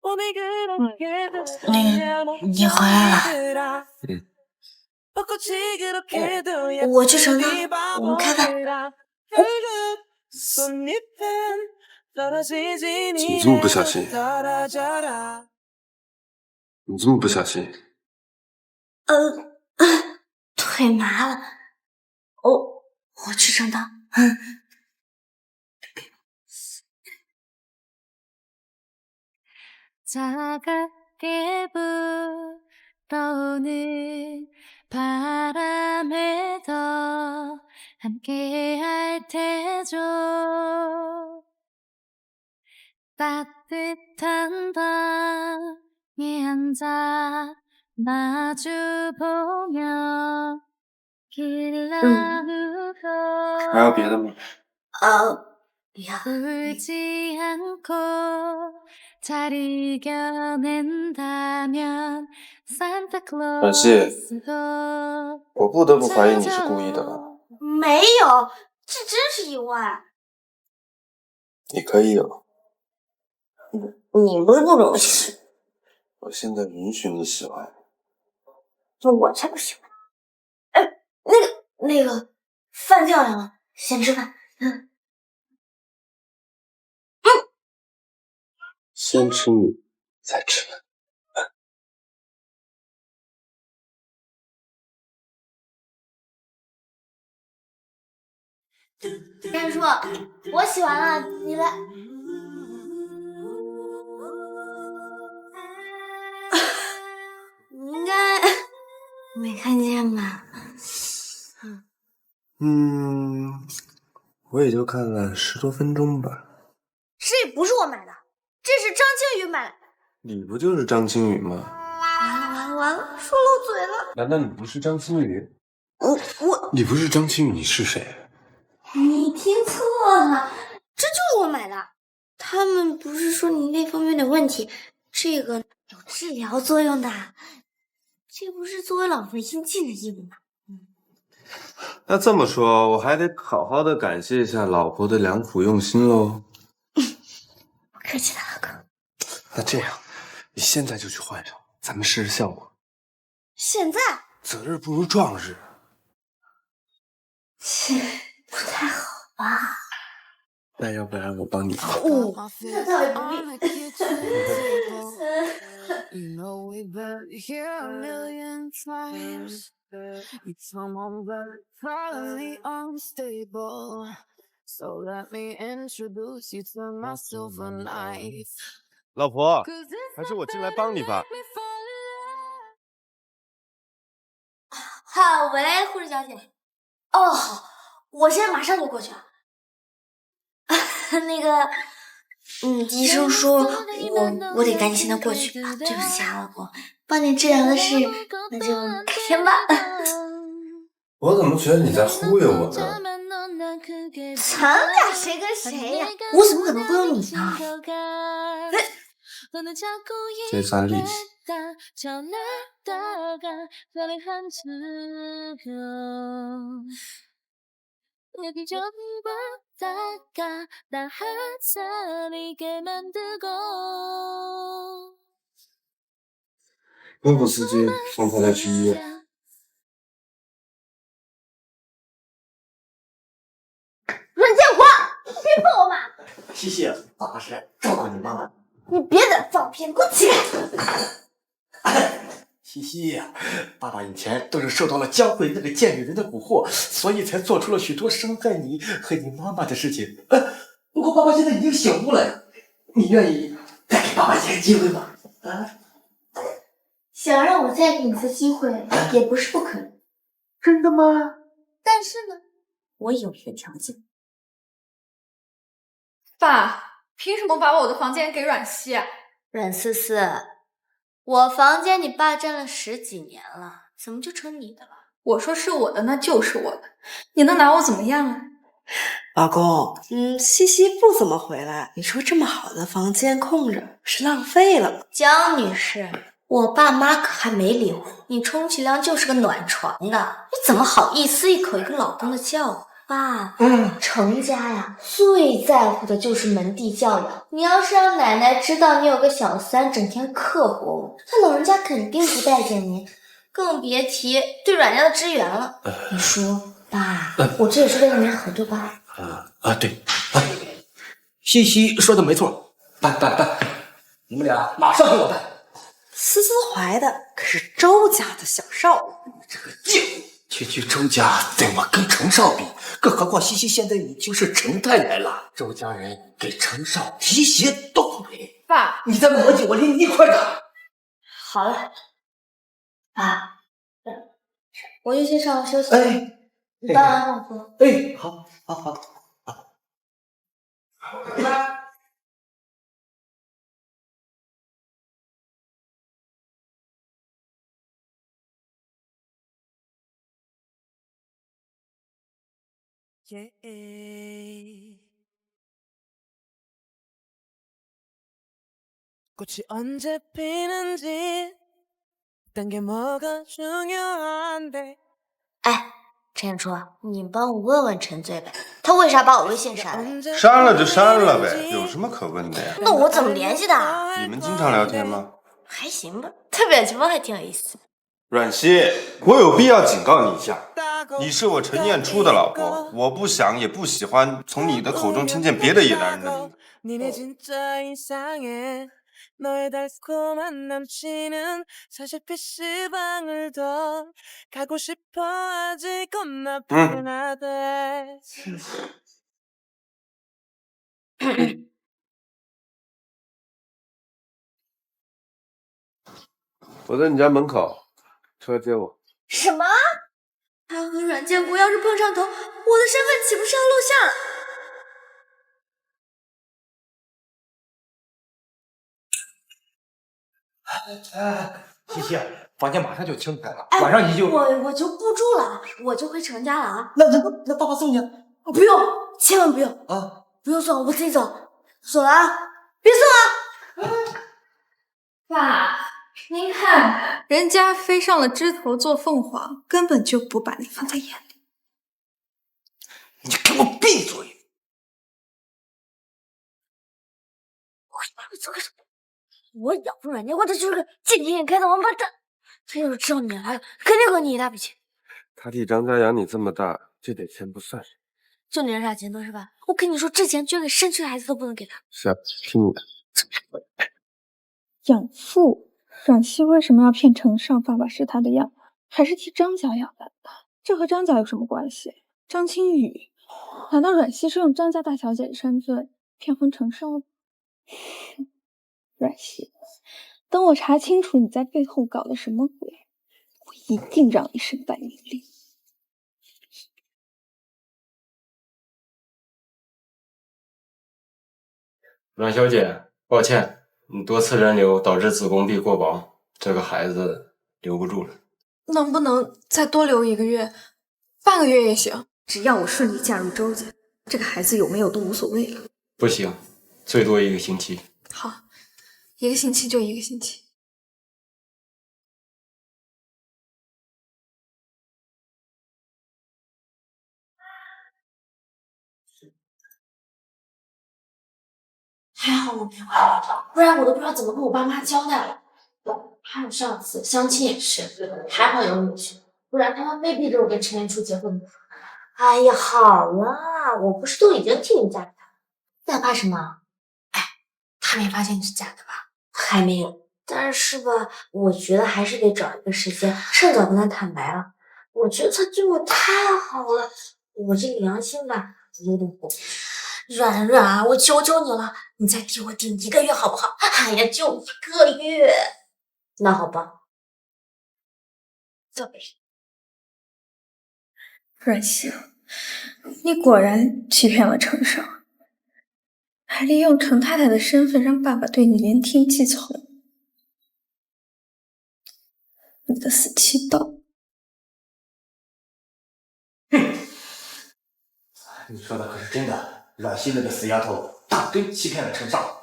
봄이 그렇게도
你回来了。
벚꽃이 그렇게도
我去盛汤，我们开饭。
꽃잎은 떨어지지
怎么这么不小心？你这么不小心？
腿麻了。我去盛汤。
차갑게 불어오는 바람에도 함께할 테죠 따뜻한 방에 앉아 마주보며 길 나누고
还有别的吗？
울지 않고 잘 이겨낸다면
阮溪，我不得不怀疑你是故意的了。
没有，这真是意外。
你可以有。
你不是不准我喜欢？
我现在允许你喜欢。
我才不喜欢。那个饭叫凉了，先吃饭。
先吃你，再吃饭。
陈叔，我洗完了，你来。
你应该没看见吧？
我也就看了10多分钟吧。
这不是我买的，这是张青宇买的。
你不就是张青宇吗？
完了，说漏嘴了。
难道你不是张青宇？
我
你不是张青宇，你是谁？
你听错了，这就是我买的。他们不是说你那方面的问题，这个有治疗作用的。这不是作为老婆应尽的义务吗？
那这么说，我还得好好的感谢一下老婆的良苦用心喽。
不客气了，老公。
那这样，你现在就去换上，咱们试试效果。
现在？
择日不如撞日。
切，不太好吧？
那要不然我帮你换？
那倒也不必。
You know we bet here a million times. You come on, but probably unstable. So let me introduce you to my silver knife.
老婆，还是我进来帮你吧。
好，喂，护士小姐。哦，好，我现在马上就过去啊。那个，医生说我得赶紧现在过去啊。对不起啊，老公，帮你治疗的事，那就改天吧。
我怎么觉得你在忽悠我呢？
咱俩谁跟谁呀？我怎么可能忽悠你呢？
这算利息。吩咐司机送太太去医院。
软件活，别碰我妈！
西西，爸爸是照顾你妈妈。
你别在放屁，给我起来！
西西，爸爸以前都是受到了江慧那个贱女人的蛊惑，所以才做出了许多伤害你和你妈妈的事情。不过爸爸现在已经醒悟了呀，你愿意再给爸爸一个机会吗？
想让我再给你一次机会，也不是不可能。
真的吗？
但是呢，我有一个条件。爸，凭什么把我的房间给阮熙啊？
阮思思，我房间你霸占了10几年了，怎么就成你的了？
我说是我的，那就是我的，你能拿我怎么样啊？
老公，西西不怎么回来，你说这么好的房间空着，是浪费了吗？
江女士，我爸妈可还没离婚，你充其量就是个暖床的，你怎么好意思一口一个老公的叫我？爸，程家呀，最在乎的就是门第教养。你要是让奶奶知道你有个小三，整天刻薄我，那老人家肯定不待见你，更别提对阮家的支援了。你说，爸，我这也是为了你好，对吧？
对，西西说的没错，办，你们俩马上给我办。
思思怀的可是周家的小少爷，
这个贱！区周家怎么跟程少比？更何况西西现在已经是程太太了，周家人给程少提鞋都不给。
爸，
你再磨叽，我连你一块打。
好了，爸，我就先上楼休息。你帮完让我走。
好。
꽃이 언제 피는지 딴 게 뭐가 중요한데
哎，陈初，你帮我问问陈醉呗，他为啥把我微信删了？
删了就删了呗，有什么可问的呀？
那我怎么联系他？
你们经常聊天吗？
还行吧，他表情包还挺有意思。
阮熙，我有必要警告你一下，你是我陈彦初的老婆，我不想也不喜欢从你的口中听见别的野男人的名字。
너의 달콤한 남친은 사실 PC방을 더 가고 싶어 하지 겁나 편하대
我在你家门口，车接我。
什么？他和阮建国要是碰上头，我的身份岂不是要露馅了？
西西，房间马上就清开了，晚上你就
我就不住了，我就回程家了啊。
那爸爸送你啊？
不用，千万不用
啊！
不用送，我自己走。走了啊，别送啊！
爸，您看，人家飞上了枝头做凤凰，根本就不把你放在眼里。
你给我闭嘴！
我养不软件，我这就是个见钱眼开的王八蛋。他要是知道你来了，肯定讹你一大笔钱。
他替张家养你这么大，这点钱不算什么。
就你这傻钱多是吧？我跟你说，这钱捐给山区的孩子都不能给他。
是啊，听你的。
养父，阮熙为什么要骗程少爸爸是他的养，还是替张家养的？这和张家有什么关系？张清宇，难道阮熙是用张家大小姐的身份骗婚程少的？阮熙，等我查清楚你在背后搞的什么鬼，我一定让你身败名裂。
阮小姐，抱歉，你多次人流导致子宫壁过薄，这个孩子留不住了。
能不能再多留1个月，半个月也行，只要我顺利嫁入周家，这个孩子有没有都无所谓了。
不行，最多1个星期。
好，1个星期就1个星期。
还好我没怀孕，不然我都不知道怎么跟我爸妈交代了。还有上次相亲也是，还好有女婿，不然他们非逼着我跟陈彦初结婚的。
哎呀，好了，我不是都已经替你嫁给他了，再怕什么？
哎，他没发现你是假的吧？
还没有，但是吧，我觉得还是得找一个时间，趁早跟他坦白了。我觉得他对我太好了，我这良心吧有点过不去。
软软，我求求你了，你再替我顶1个月好不好？哎呀，就1个月。
那好吧，
这杯。
阮熙，你果然欺骗了程少，还利用程太太的身份让爸爸对你言听计从。你个死妻刀！
你说的可是真的？阮熙那个死丫头大根欺骗了程少。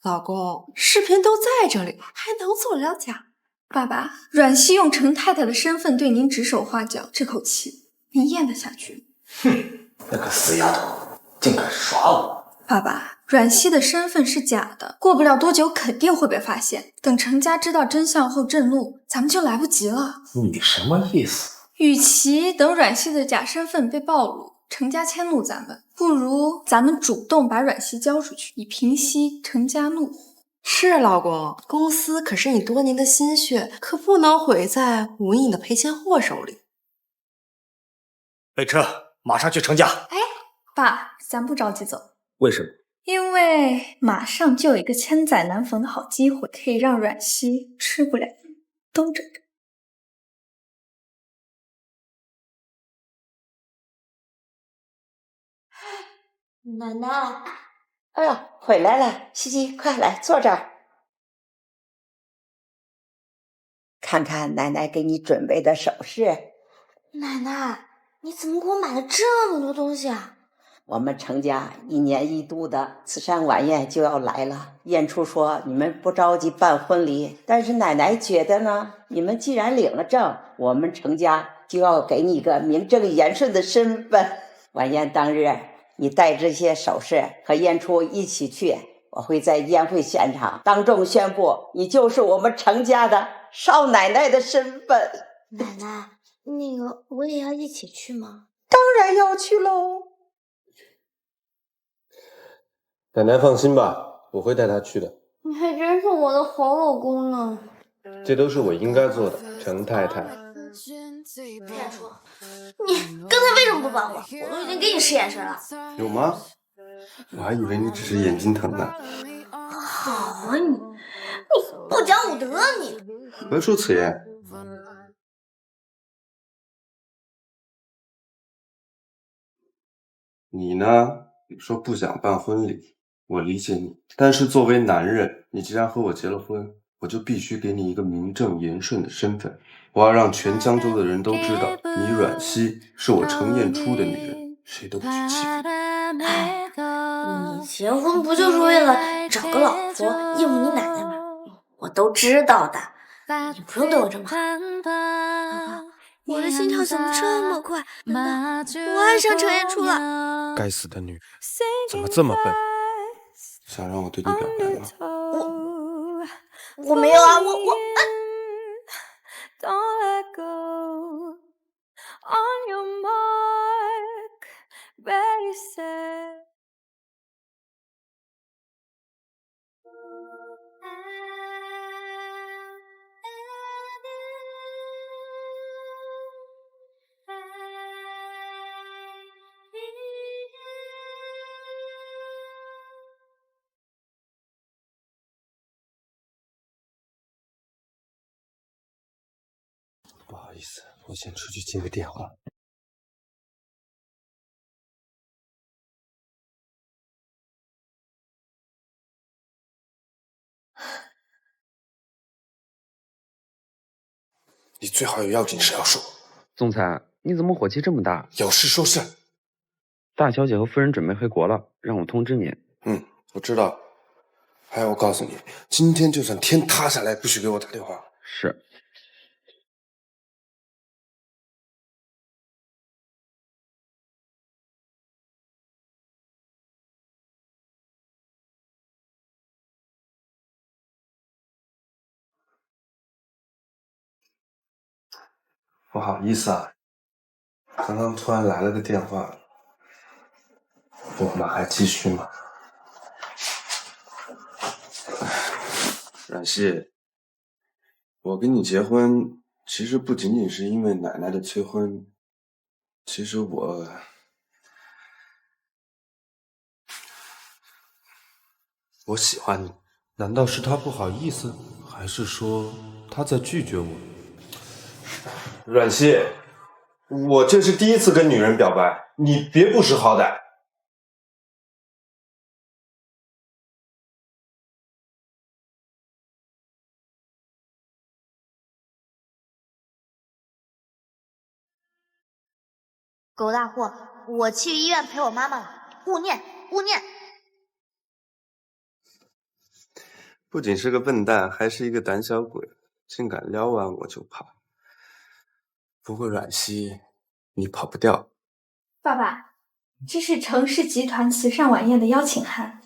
老公，视频都在这里，还能做得了假？
爸爸，阮熙用程太太的身份对您指手画脚，这口气您咽得下去？
哼，那个死丫头竟敢耍我！
爸爸，阮熙的身份是假的，过不了多久肯定会被发现。等程家知道真相后震怒，咱们就来不及了。
你什么意思？
与其等阮熙的假身份被暴露，程家迁怒咱们，不如咱们主动把阮熙交出去，以平息程家怒火。
是老公，公司可是你多年的心血，可不能毁在无印的赔钱货手里。
备车，马上去程家。
哎，爸，咱不着急走。
为什么？
因为马上就有一个千载难逢的好机会，可以让阮熙吃不了兜着干。
奶奶，
哎呦，回来了，西西，快来坐这儿，看看奶奶给你准备的首饰。
奶奶，你怎么给我买了这么多东西啊？
我们程家1年1度的慈善晚宴就要来了，燕初说你们不着急办婚礼，但是奶奶觉得呢，你们既然领了证，我们程家就要给你一个名正言顺的身份。晚宴当日，你带这些首饰和燕初一起去，我会在宴会现场当众宣布，你就是我们程家的少奶奶的身份。
奶奶，那个我也要一起去吗？
当然要去喽。
奶奶放心吧，我会带她去的。
你还真是我的好老公呢。
这都是我应该做的，程太太。
燕初，你刚才为什么不帮我？我都已经给你使眼神了。
有吗？我还以为你只是眼睛疼呢。
好啊你不讲武德啊你！
何出此言？你呢？你说不想办婚礼，我理解你。但是作为男人，你既然和我结了婚，我就必须给你一个名正言顺的身份。我要让全江州的人都知道，你阮熙是我程燕初的女人，谁都不许欺负你。
你结婚不就是为了找个老婆应付你奶奶吗？我都知道的，你不用对我这么好。爸爸，我的心跳怎么这么快？难道我爱上程彦初了？
该死的女人，怎么这么笨？想让我对你表白吗？
我没有啊，我。
Don't let go. On your mark, ready, set.
不好意思，我先出去接个电话。你最好有要紧事要说。
总裁，你怎么火气这么大？
有事说事。
大小姐和夫人准备回国了，让我通知您。
我知道。还有，我告诉你，今天就算天塌下来，不许给我打电话。
是。
不好意思啊，刚刚突然来了个电话，我们还继续吗？冉熙，我跟你结婚，其实不仅仅是因为奶奶的催婚，其实我喜欢你。难道是他不好意思，还是说他在拒绝我？冉熙，我这是第一次跟女人表白，你别不识好歹。
狗大货，我去医院陪我妈妈了，勿念勿念。
不仅是个笨蛋，还是一个胆小鬼，竟敢撩完我就跑。不过冉熙，你跑不掉。
爸爸，这是程氏集团慈善晚宴的邀请函，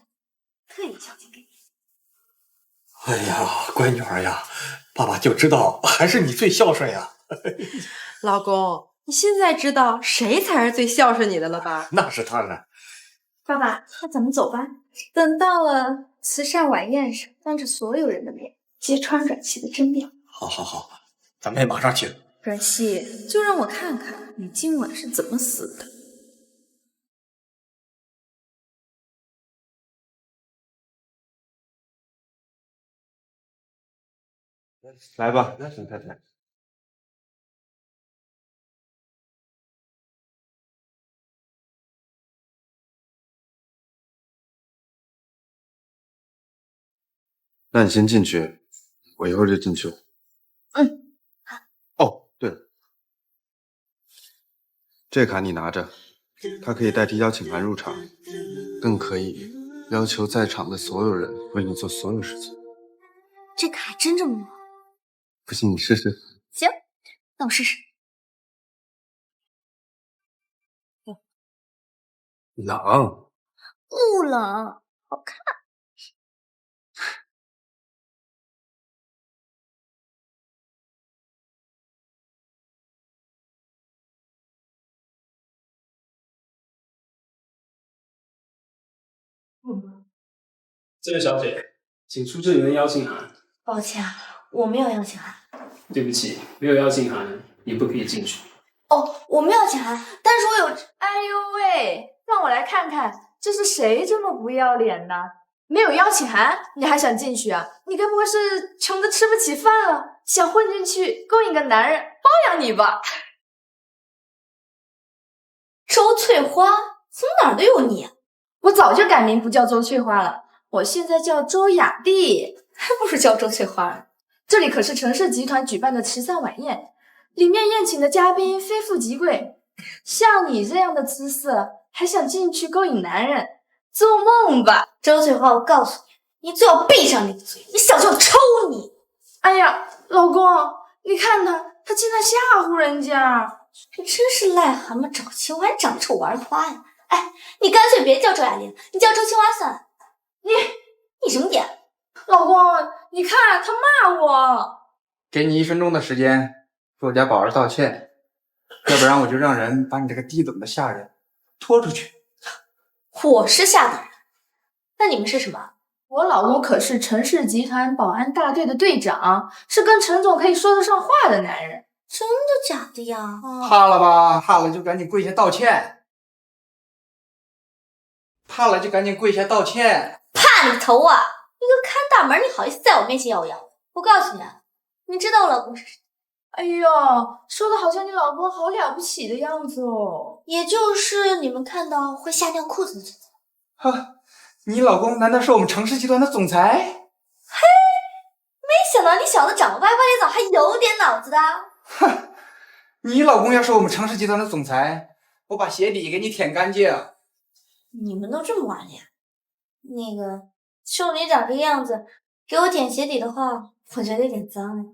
特意交进给你。
哎呀，乖女儿呀，爸爸就知道还是你最孝顺呀。
老公，你现在知道谁才是最孝顺你的了吧？
那是当然。
爸爸，那咱们走吧。等到了慈善晚宴上，当着所有人的面揭穿阮熙的真面目。
好好好，咱们也马上去。
阮熙，就让我看看你今晚是怎么死的。
来吧，沈太太。那你先进去，我一会儿就进去了。哦，对了，这卡你拿着，它可以代替邀请函入场，更可以要求在场的所有人为你做所有事情。
这个还真这么猛？
不信你试试。
行，那我试试。
冷？
不冷，好看。
这位小姐，请出示你的邀请函。
抱歉，我没有邀请函。
对不起，没有邀请函，你不可以进去。
哦，我没有邀请函，但是我有。哎呦喂，让我来看看，这是谁这么不要脸呢？没有邀请函，你还想进去啊？你该不会是穷的吃不起饭了，想混进去勾引个男人包养你吧？周翠花，怎么哪儿都有你？我早就改名不叫周翠花了，我现在叫周雅丽，还不如叫周翠花。这里可是程氏集团举办的慈善晚宴，里面宴请的嘉宾非富即贵，像你这样的姿色，还想进去勾引男人？做梦吧！
周翠花，我告诉你，你最好闭上你的嘴，你小心我抽你！
哎呀，老公，你看他竟然吓唬人家，
这真是癞蛤蟆找青蛙，长丑玩花呀！哎，你干脆别叫周雅玲，你叫周青蛙算了。你什么点？
老公，你看他骂我。
给你1分钟的时间，给我家宝儿道歉，要不然我就让人把你这个低等的下人拖出去。
我是下等人，那你们是什么？
我老公可是陈氏集团保安大队的队长，是跟陈总可以说得上话的男人。
真的假的呀？
怕了吧？怕了就赶紧跪下道歉。怕了就赶紧跪下道歉。
怕你个头啊！你个看大门，你好意思在我面前摇摇？我告诉你啊，你知道我老公是谁？
哎呦，说的好像你老公好了不起的样子哦。
也就是你们看到会吓尿裤子的存在。
哈，你老公难道是我们程氏集团的总裁？
嘿，没想到你小子长得歪歪咧枣，还有点脑子的。
哼，你老公要是我们程氏集团的总裁，我把鞋底给你舔干净。
你们都这么顽劣？那个，就你长这个样子，给我舔鞋底的话，我觉得有点脏呢。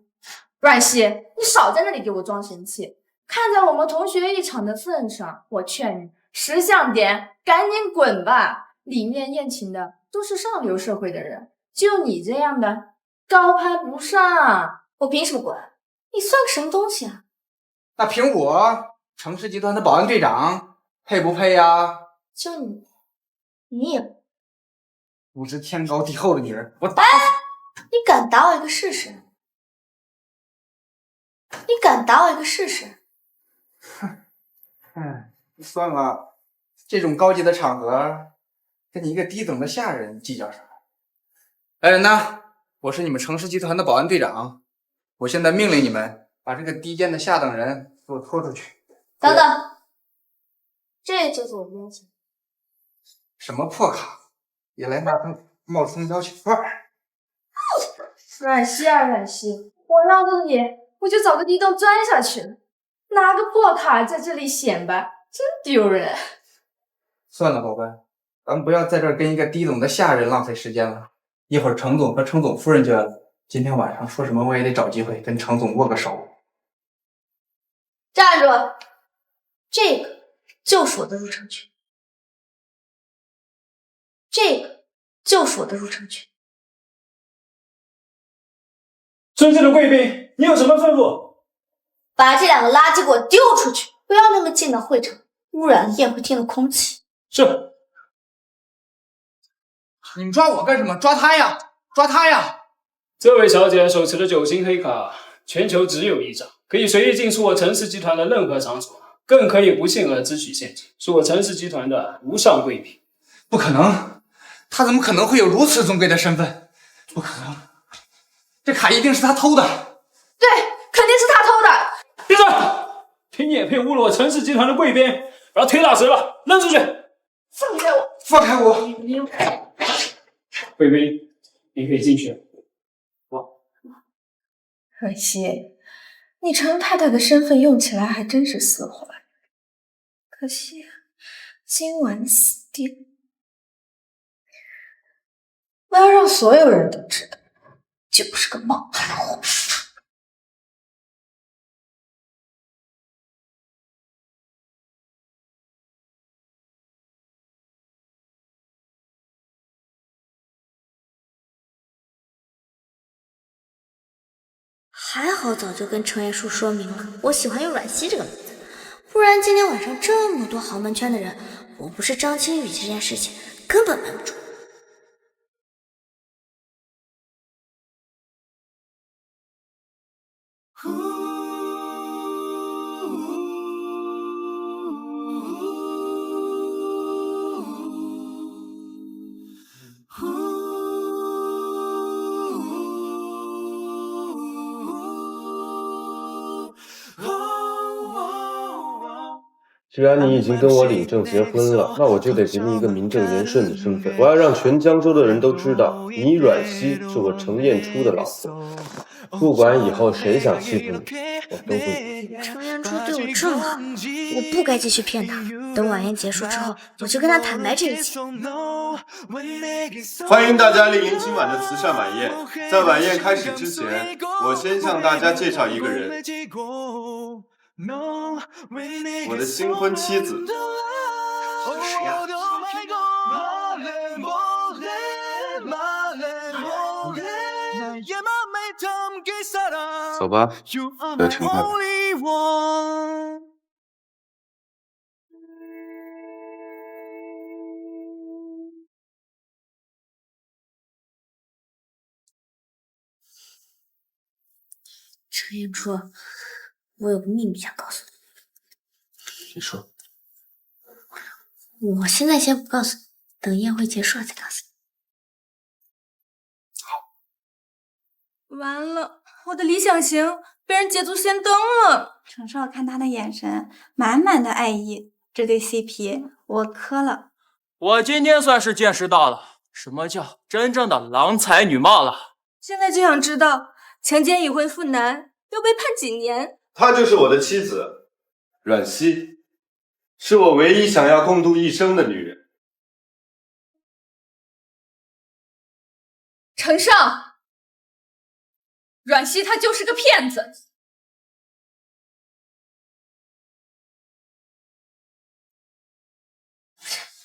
阮熙，你少在那里给我装神气。看在我们同学一场的份上，我劝你识相点，赶紧滚吧！里面宴请的都是上流社会的人，就你这样的高攀不上。
我凭什么滚？你算个什么东西啊？
那凭我程氏集团的保安队长配不配呀？
就你也
不知天高地厚的女人，我打
你敢打我一个试试？你敢打我一个试试？
算了，这种高级的场合，跟你一个低等的下人计较啥？来人呐，我是你们程氏集团的保安队长，我现在命令你们把这个低贱的下等人给我拖出去。
等等，这就是我的要求。
什么破卡，也来冒充邀请范儿？
阮熙啊，阮熙，我要是你，我就找个地洞钻下去了。拿个破卡在这里显摆，真丢人。
算了，宝贝，咱们不要在这儿跟一个低等的下人浪费时间了。一会儿程总和程总夫人就要来，今天晚上说什么我也得找机会跟程总握个手。
站住！这个就是我的入城券，这个就是我的入城券。
尊敬的贵宾，你有什么吩咐？
把这两个垃圾给我丢出去，不要那么进到会场，污染了宴会厅的空气。
是。
你们抓我干什么？抓他呀！抓他呀！
这位小姐手持的9星黑卡，全球只有一张，可以随意进出我程氏集团的任何场所，更可以不幸而支取现金，是我程氏集团的无上贵宾。
不可能，他怎么可能会有如此尊贵的身份？不可能，这卡一定是他偷的。
对，肯定是他偷的。
闭嘴！凭你也配侮辱我程氏集团的贵宾？把他腿打折了，扔出去！
放开我！
放开我！
贵宾，你可以进去。
可惜，你程太太的身份用起来还真是丝滑。可惜，今晚死定。我要让所有人都知道，就是个冒牌货。
还好早就跟程爷叔说明了，我喜欢用阮熙这个名字，不然今天晚上这么多豪门圈的人，我不是张馨予这件事情根本瞒不住。
既然你已经跟我领证结婚了，那我就得给你一个名正言顺的身份。我要让全江州的人都知道，你阮熙是我程砚初的老婆。不管以后谁想欺负你，我都不理。
程砚初对我这么好，我不该继续骗他。等晚宴结束之后，我就跟他坦白这一切。
欢迎大家莅临今晚的慈善晚宴。在晚宴开始之前，我先向大家介绍一个人，我的新婚妻子。
谁呀？
走吧，得承派。
程砚初，我有个秘密想告诉你。
你说。
我现在先不告诉你，等宴会结束了再告诉
你。完了，我的理想型被人捷足先登了。
程少看他的眼神，满满的爱意，这对 CP 我磕了。
我今天算是见识到了什么叫真正的郎才女貌了。
现在就想知道，强奸已婚妇男要被判几年？
她就是我的妻子，阮熙，是我唯一想要共度一生的女人。
程少，阮熙她就是个骗子。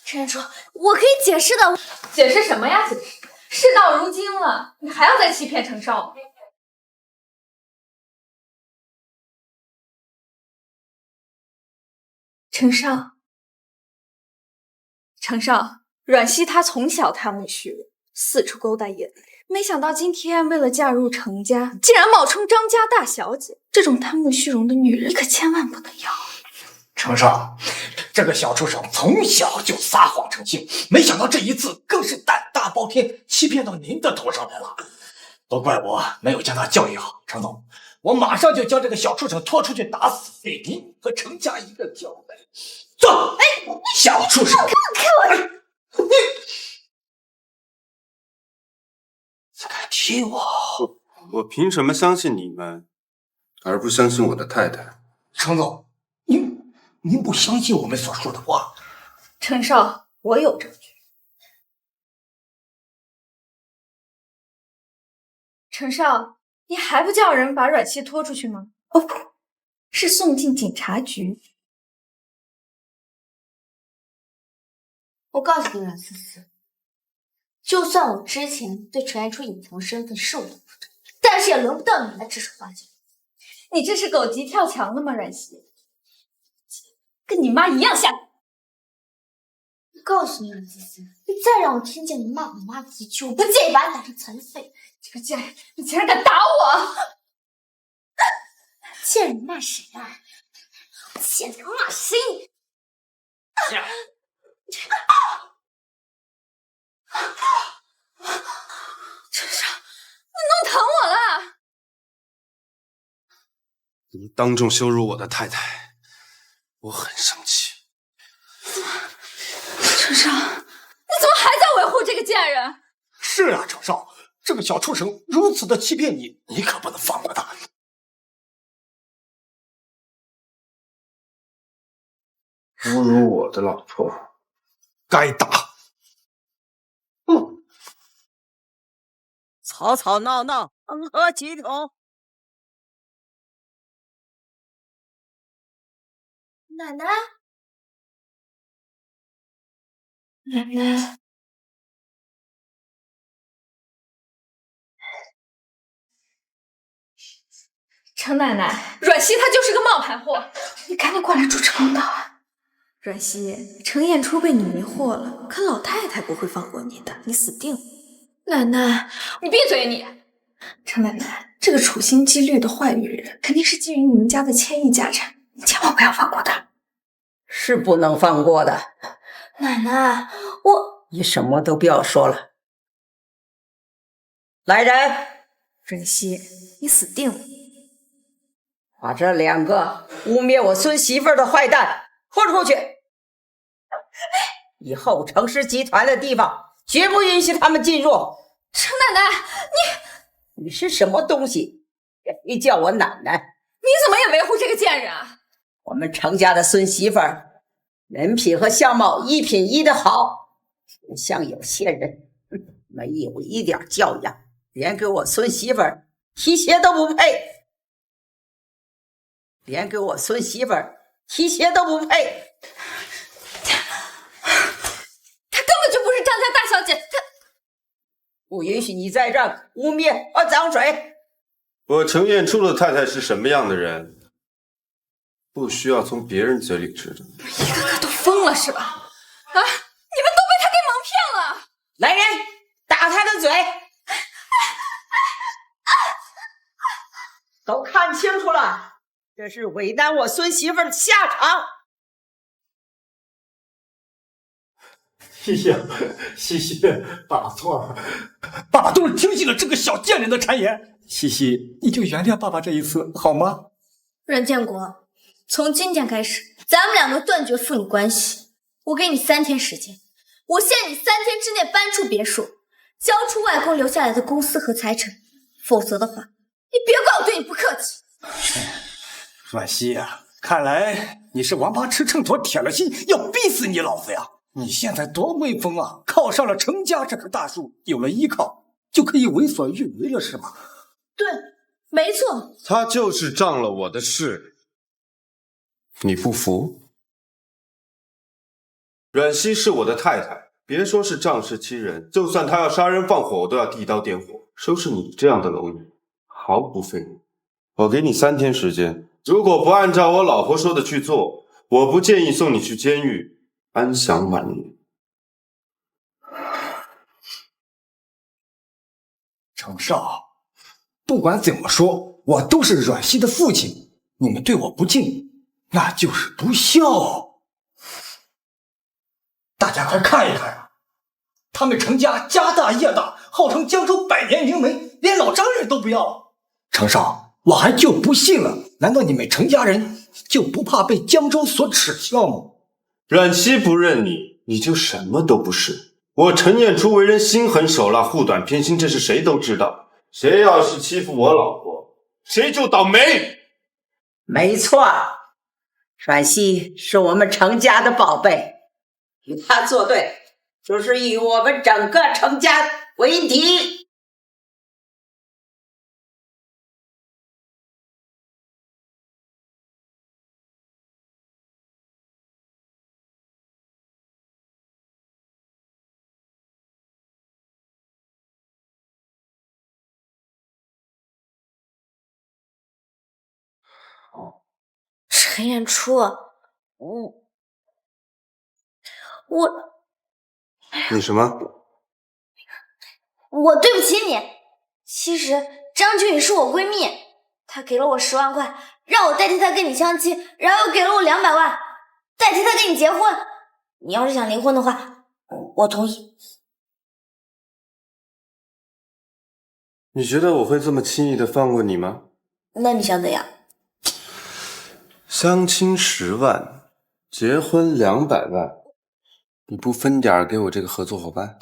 程砚初，我可以解释的。
解释什么呀？解释！事到如今了，你还要再欺骗程少吗？程少，阮熙她从小贪慕虚荣，四处勾搭野人，没想到今天为了嫁入程家，竟然冒充张家大小姐。这种贪慕虚荣的女人，你可千万不能要。
程少，这个小畜生从小就撒谎成性，没想到这一次更是胆大包天，欺骗到您的头上来了。都怪我没有将他教育好，程总，我马上就将这个小畜生拖出去打死，给您和程家一个交代。走！哎，小畜生！你敢踢我？
我凭什么相信你们，而不相信我的太太？
程总，您不相信我们所说的话？
程少，我有证据。程少，你还不叫人把阮熙拖出去吗？哦不，是送进警察局。
我告诉你阮思思，就算我之前对程砚初隐藏身份是我的不对，但是也轮不到你来指手画脚。
你这是狗急跳墙了吗，阮熙？跟你妈一样下。
我告诉你，阮思思，你再让我听见你骂我妈几句，我不介意把你打成残废。
这个贱人，你竟然敢打我！
贱人骂谁啊？贱人骂谁？
程少，你弄疼我了！
你当众羞辱我的太太，我很生气。
程少，你怎么还在维护这个贱人？
是啊，程少，这个小畜生如此的欺骗你，你可不能放过他。
侮辱我的老婆，
该打。
吵吵闹闹，成何体统？
奶奶，奶奶，
程奶奶，阮熙她就是个冒牌货，
你赶紧过来主持公道啊！阮熙，程砚初被你迷惑了，可老太太不会放过你的，你死定了！奶奶，
你闭嘴你！
程奶奶，这个处心积虑的坏女人，肯定是觊觎你们家的千亿家产，你千万不要放过她。
是不能放过的。
奶奶，
你什么都不要说了。来人，
阮熙，你死定了！
把这两个污蔑我孙媳妇儿的坏蛋拖出去！以后程氏集团的地方绝不允许他们进入。
程奶奶，
你是什么东西？别叫我奶奶！
你怎么也维护这个贱人啊？
我们程家的孙媳妇儿，人品和相貌一品一的好，不像有些人没有一点教养，连给我孙媳妇儿提鞋都不配。连给我孙媳妇儿提鞋都不配。
她根本就不是张家大小姐，她
不允许你在这儿污蔑和脏水。
我程砚初的太太是什么样的人，不需要从别人嘴里知道。
一个个都疯了是吧？啊！你们都被她给蒙骗了！
来人，打他的嘴！都看清楚了。这是为难我孙媳妇的下场。
谢谢，西西，爸爸错了，爸爸都是听信了这个小贱人的谗言。西西，你就原谅爸爸这一次好吗？
阮建国，从今天开始，咱们两个断绝父女关系。我给你3天时间，我限你3天之内搬出别墅，交出外公留下来的公司和财产，否则的话，你别怪我对你不客气。
阮熙啊，看来你是王八吃秤砣，铁了心要逼死你老子呀！你现在多威风啊，靠上了程家这棵大树，有了依靠，就可以为所欲为了是吗？
对，没错。
他就是仗了我的势，你不服？阮熙是我的太太，别说是仗势欺人，就算她要杀人放火，我都要递刀点火，收拾你这样的蝼蚁，毫不费力。我给你3天时间，如果不按照我老婆说的去做，我不建议送你去监狱，安享晚年。
程少，不管怎么说，我都是阮熙的父亲，你们对我不敬，那就是不孝。大家快看一看啊，他们程家家大业大，号称江州百年名门，连老丈人都不要。程少，我还就不信了，难道你们程家人就不怕被江州所耻笑吗？
阮熙不认你，你就什么都不是。我程砚初为人心狠手辣、护短偏心，这是谁都知道。谁要是欺负我老婆，谁就倒霉。
没错，阮熙是我们程家的宝贝，与他作对，就是与我们整个程家为敌。
程砚初，
你什么？
我对不起你。其实张俊宇是我闺蜜，她给了我10万块，让我代替她跟你相亲，然后又给了我200万，代替她跟你结婚。你要是想离婚的话，我同意。
你觉得我会这么轻易的放过你吗？
那你想怎样？
相亲10万，结婚200万，你不分点给我这个合作伙伴？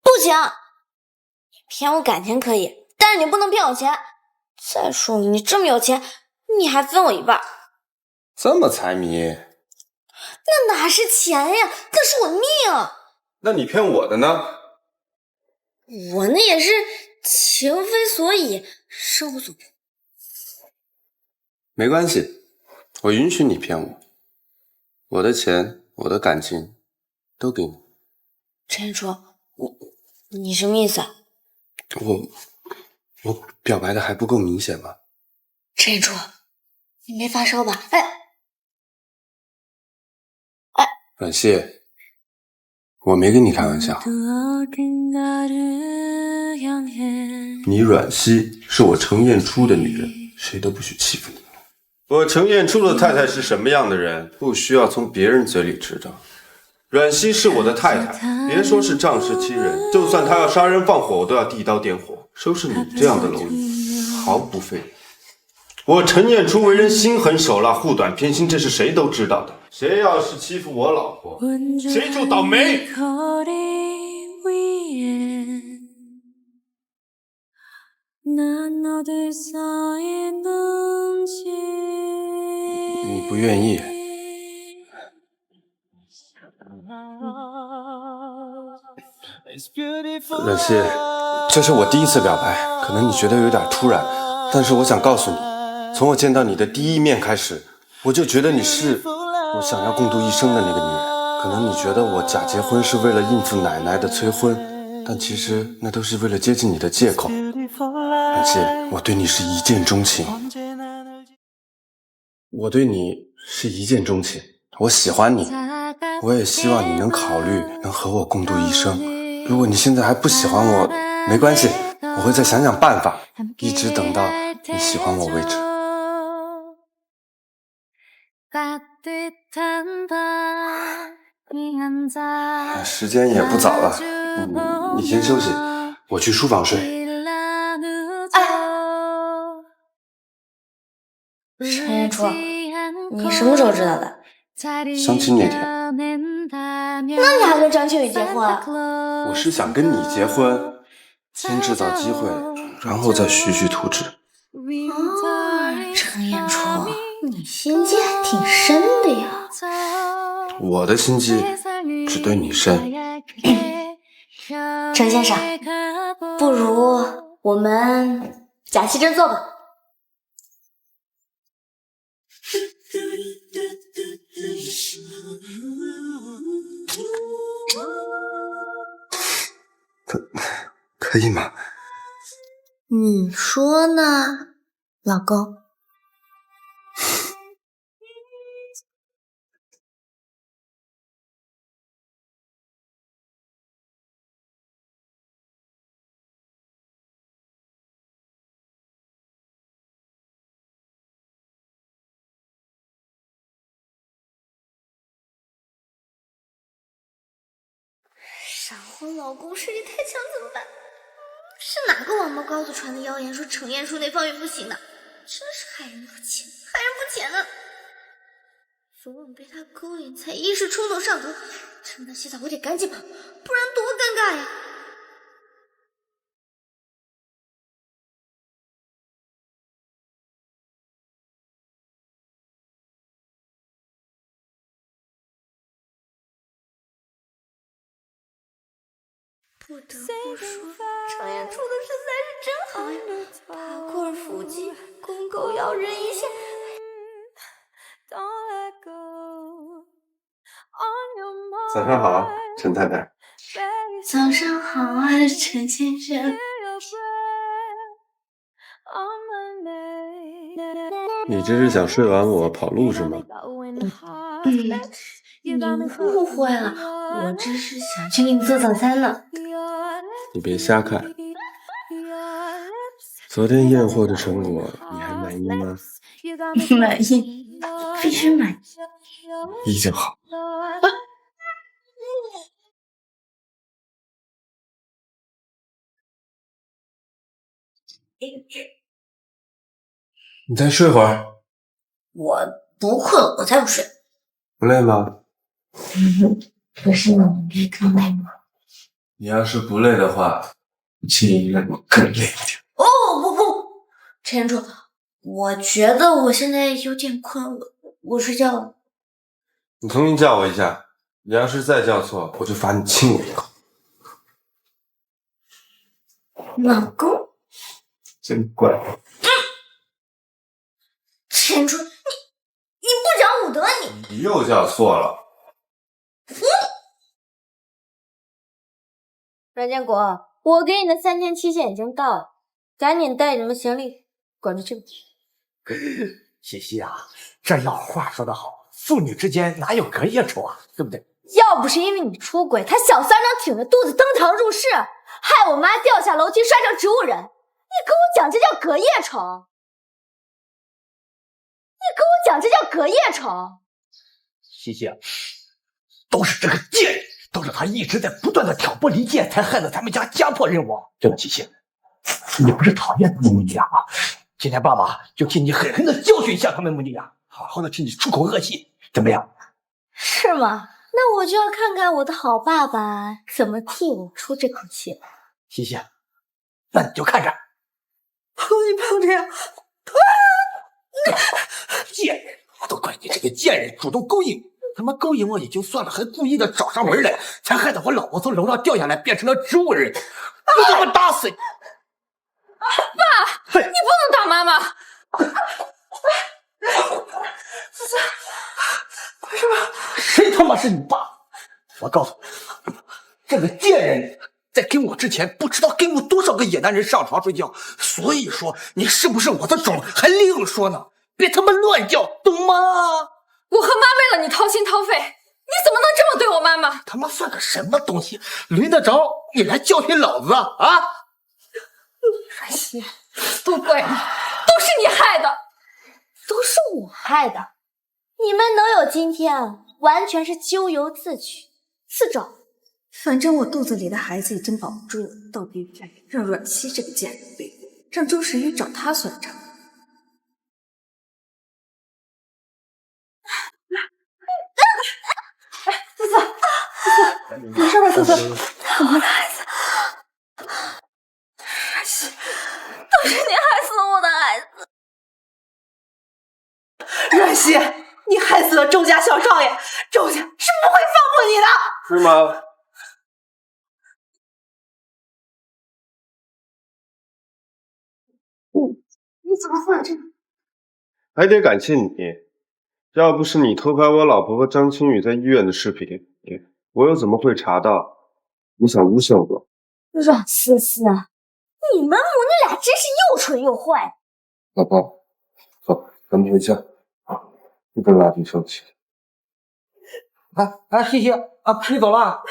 不行，你骗我感情可以，但是你不能骗我钱。再说你这么有钱，你还分我一半，
这么财迷？
那哪是钱呀，那是我的命。
那你骗我的呢？
我那也是情非所以，生无所迫。
没关系，我允许你骗我，我的钱，我的感情都给你。
程砚初，你什么意思啊？
我表白的还不够明显吗？
程砚初，你没发烧吧？
阮熙，我没跟你开玩笑。你阮熙是我程砚初的女人，谁都不许欺负你。我程砚初的太太是什么样的人，不需要从别人嘴里知道。阮熙是我的太太，别说是仗势欺人，就算她要杀人放火，我都要递刀点火，收拾你这样的蝼蚁，毫不费力。
我陈彦初为人心狠手辣、护短偏心，这是谁都知道的。谁要是欺负我老婆，谁就倒霉。
你不愿意。阮熙，这是我第一次表白，可能你觉得有点突然，但是我想告诉你，从我见到你的第一面开始，我就觉得你是我想要共度一生的那个女人。可能你觉得我假结婚是为了应付奶奶的催婚，但其实那都是为了接近你的借口。阮熙，我对你是一见钟情，我喜欢你，我也希望你能考虑能和我共度一生。如果你现在还不喜欢我，没关系，我会再想想办法，一直等到你喜欢我为止。时间也不早了，你先休息，我去书房睡。
陈彦初，你什么时候知道的？
相亲那天。
那你还跟张庆宇结婚啊？
我是想跟你结婚，先制造机会，然后再徐徐图之。
陈彦初，你心机还挺深的呀。
我的心机只对你深。
陈先生，不如我们假戏真做吧。
可以吗？
你说呢，老公？闪婚老公实力太强怎么办？是哪个王八羔子传的谣言说程彦初那方面不行的？真是害人不浅，害人不浅呢！昨晚被他勾引，才一时冲动上头，趁他洗澡我得赶紧跑，不然多尴尬呀！不得不说，程彦初的身材是真好呀，爬高尔夫机，公狗咬人一下。
早上好，陈太太。
早上好啊，陈先生。
你这是想睡完我跑路是吗？
你误会了，我这是想去给你做早餐呢。
你别瞎看。昨天验货的成果你还满意吗？
满意，必须满意。
意就好。你再睡会儿。
我不困，我才不睡。
不累吗？
可是你更累吗？
你要是不累的话，建议让我更累一点。
哦不，陈彦初，我觉得我现在有点困，我睡觉了。
你重新叫我一下，你要是再叫错，我就罚你亲我一口。
老公，
真乖。
陈彦初，你不讲武德，
你又叫错了。
阮建国，我给你的3天期限已经到了，赶紧带你们行李滚出去吧。
西西啊，这老话说得好，父女之间哪有隔夜仇啊，对不对？
要不是因为你出轨，他小三能挺着肚子登堂入室，害我妈掉下楼梯摔成植物人，你跟我讲这叫隔夜仇？
西西，都是这个贱人，都是他一直在不断的挑拨离间，才害得咱们家家破人亡。对吧，西西？你不是讨厌你们家啊？今天爸爸就替你狠狠的教训一下他们母女俩，好好的替你出口恶气，怎么样？
是吗？那我就要看看我的好爸爸怎么替我出这口气了。
西西，那你就看着。
你不要这样！
贱人，都怪你这个贱人主动勾引我，他妈勾引我也就算了，还故意的找上门来，才害得我老婆从楼上掉下来，变成了植物人。我他妈打死你！
爸，你不能打妈妈！
为什么？
谁他妈是你爸？我告诉你，这个贱人在跟我之前，不知道跟过多少个野男人上床睡觉，所以说你是不是我的种还另说呢？别他妈乱叫，懂吗？
我和妈为了你掏心掏肺，你怎么能这么对我妈妈？
他妈算个什么东西？轮得着你来教训老子啊？
阮熙，都怪你，都是你害的，
都是我害的。你们能有今天，完全是咎由自取，自找。
反正我肚子里的孩子已经保不住了，倒不如让阮熙这个贱人背锅，让周时雨找他算账。
思思，没事吧？思思，我的孩子，
阮熙，都是你害死了我的孩子。
阮熙，你害死了周家小少爷，周家是不会放过你的。
是吗？
你怎么会这样？
还得感谢你，要不是你偷拍我老婆和张清宇在医院的视频，我又怎么会查到你想诬陷我？
阮思思，你们母女俩真是又蠢又坏。
老婆，走，咱们回家啊，别跟拉弟生气。
西西啊，你走了？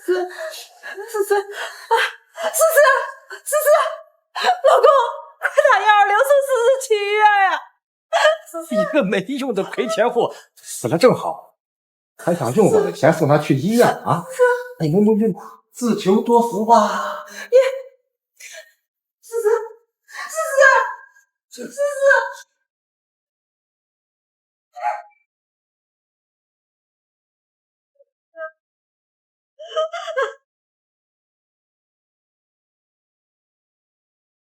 思思，老公，快打120送思思去医院呀！
一个没用的赔钱货，死了正好，还想用我的钱送他去医院啊？哎，能自求多福吧？
思思，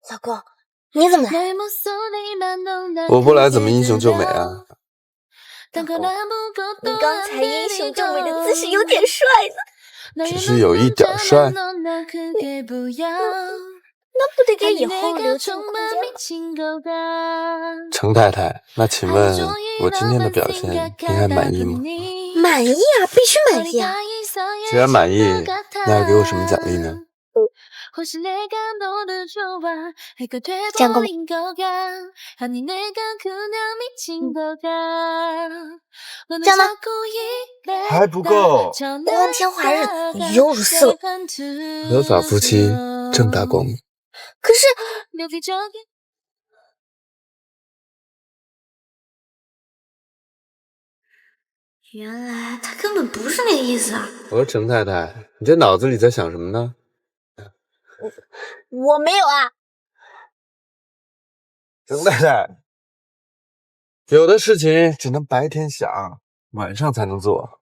老公，你怎么来？
我不来怎么英雄救美啊？
你刚才英雄救美的姿势有点帅呢。
只是有一点帅。
那不得给以后留出空间吗？
程太太，那请问我今天的表现您还满意吗？
满意啊，必须满意啊！
既然满意，那要给我什么奖励呢？
讲过没？讲呢？
还不够。
光天化日，你又入戏了。
合法夫妻，正大光明。
可是，原来他根本不是那个意思啊！
我说程太太，你这脑子里在想什么呢？
我没有啊。
程太太，有的事情只能白天想，晚上才能做。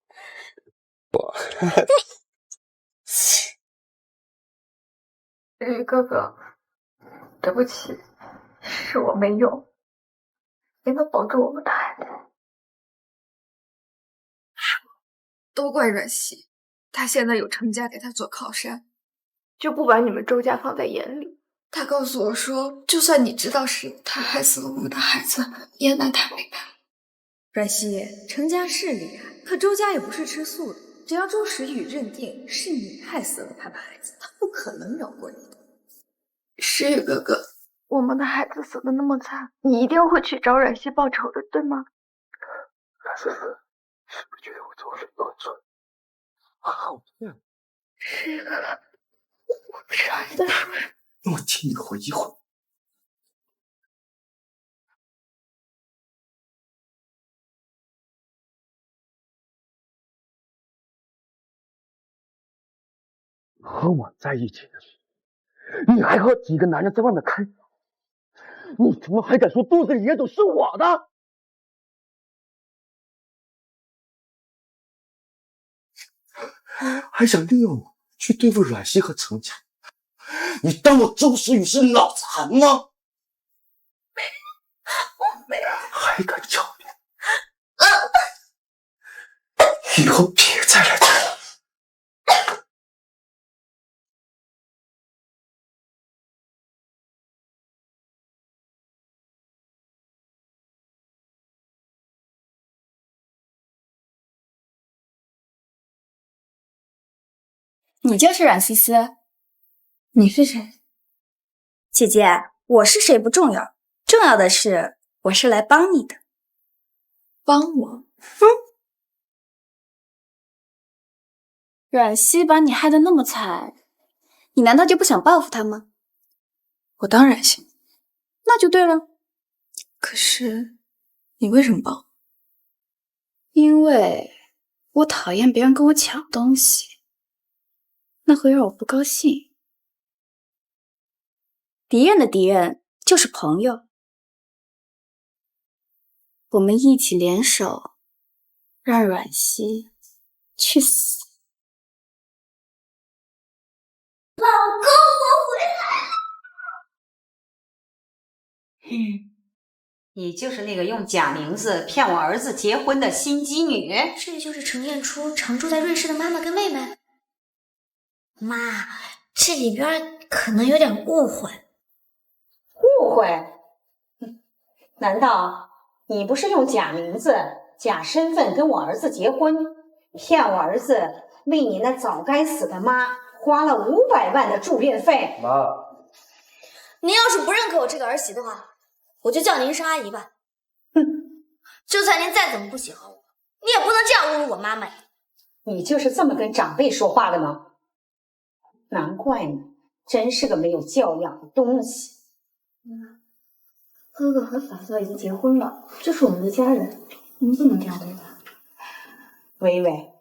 雨哥哥，对不起，是我没用，没能保住我们的孩子。
都怪阮熙，他现在有程家给他做靠山，
就不把你们周家放在眼里。
他告诉我说，就算你知道是他害死了我们的孩子，也难他没办法。阮熙，程家是厉害，可周家也不是吃素的。只要周时雨认定是你害死了他的孩子，他不可能饶过你的。
诗雨哥哥，我们的孩子死得那么惨，你一定会去找阮熙报仇的，对吗？
阮思思，是不是觉得我做事有错？好呀，
诗雨哥哥，我不知道你在说什么。
我替你回一回。和我在一起的时候，你还和几个男人在外面开房，你怎么还敢说肚子里野种是我的？还想利用我去对付阮熙和程家？你当我周时雨是脑残吗？
没有，
还敢狡辩！以后别再来这了。
你就是阮思思，
你是谁？
姐姐，我是谁不重要，重要的是我是来帮你的。
帮我？
阮熙把你害得那么惨，你难道就不想报复他吗？
我当然行。
那就对了。
可是，你为什么帮我？
因为我讨厌别人跟我抢东西，那会让我不高兴。敌人的敌人就是朋友，我们一起联手，让阮熙去死。
老公，我回来了。
你就是那个用假名字骗我儿子结婚的心机女？
这就是程砚初常住在瑞士的妈妈跟妹妹。妈，这里边可能有点误会。
误会？难道你不是用假名字、假身份跟我儿子结婚，骗我儿子为你那早该死的妈花了500万的住院费？
妈，
您要是不认可我这个儿媳的话，我就叫您是阿姨吧。哼，就算您再怎么不喜欢我，你也不能这样侮辱我妈妈呀。
你就是这么跟长辈说话的吗？难怪呢，真是个没有教养的东西。
哥哥和嫂嫂已经结婚了，这是我们的家人，您不能这样对他。
薇薇，